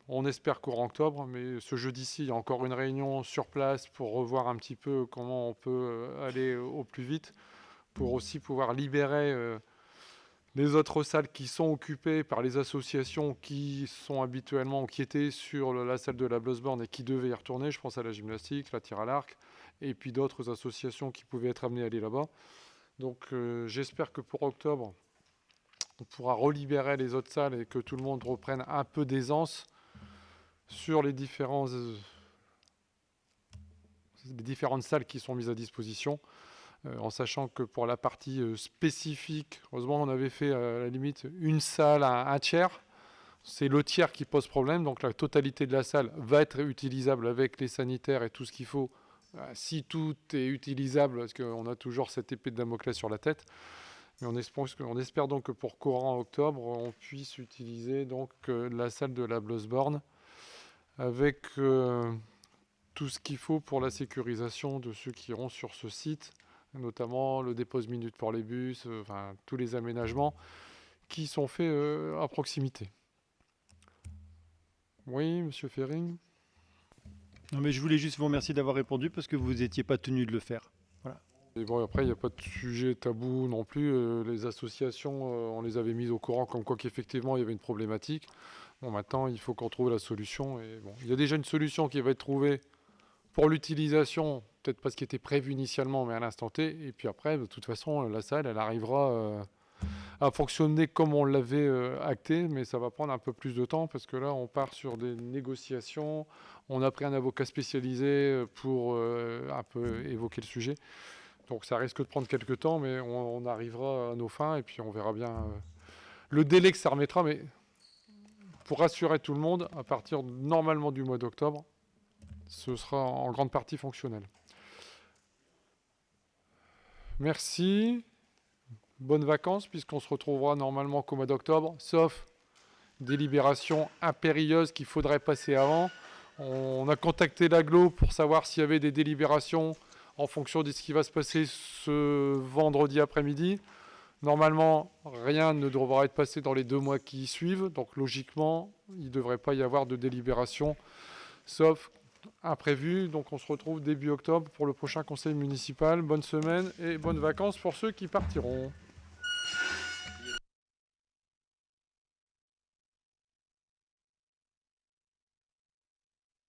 on espère courant octobre, mais ce jeudi-ci, il y a encore une réunion sur place pour revoir un petit peu comment on peut aller au plus vite pour aussi pouvoir libérer les autres salles qui sont occupées par les associations qui sont habituellement, qui étaient sur la salle de la Blosborn et qui devaient y retourner. Je pense à la gymnastique, la tir à l'arc, et puis d'autres associations qui pouvaient être amenées à aller là-bas. Donc j'espère que pour octobre, on pourra relibérer les autres salles et que tout le monde reprenne un peu d'aisance sur les différentes salles qui sont mises à disposition. En sachant que pour la partie spécifique, heureusement on avait fait à la limite une salle à un tiers. C'est le tiers qui pose problème, donc la totalité de la salle va être utilisable avec les sanitaires et tout ce qu'il faut. Si tout est utilisable, parce qu'on a toujours cette épée de Damoclès sur la tête. Mais on espère donc que pour courant octobre, on puisse utiliser donc la salle de la Blosborn avec tout ce qu'il faut pour la sécurisation de ceux qui iront sur ce site, notamment le dépose-minute pour les bus, enfin tous les aménagements qui sont faits à proximité. Oui, monsieur Fering. Non, mais je voulais juste vous remercier d'avoir répondu parce que vous n'étiez pas tenu de le faire. Voilà. Et bon, après, il n'y a pas de sujet tabou non plus. Les associations, on les avait mises au courant comme quoi qu'effectivement, il y avait une problématique. Bon, maintenant, il faut qu'on trouve la solution. Et bon, il y a déjà une solution qui va être trouvée pour l'utilisation, peut-être pas ce qui était prévu initialement, mais à l'instant T. Et puis après, de toute façon, la salle, elle arrivera à fonctionner comme on l'avait acté, mais ça va prendre un peu plus de temps parce que là, on part sur des négociations. On a pris un avocat spécialisé pour un peu évoquer le sujet. Donc ça risque de prendre quelques temps, mais on arrivera à nos fins et puis on verra bien le délai que ça remettra. Mais pour rassurer tout le monde, à partir normalement du mois d'octobre, ce sera en grande partie fonctionnel. Merci. Bonnes vacances, puisqu'on se retrouvera normalement qu'au mois d'octobre, sauf délibération impérieuse qu'il faudrait passer avant. On a contacté l'agglo pour savoir s'il y avait des délibérations en fonction de ce qui va se passer ce vendredi après-midi. Normalement, rien ne devra être passé dans les 2 mois qui suivent, donc logiquement, il ne devrait pas y avoir de délibération, sauf imprévu. Donc on se retrouve début octobre pour le prochain conseil municipal. Bonne semaine et bonnes vacances pour ceux qui partiront.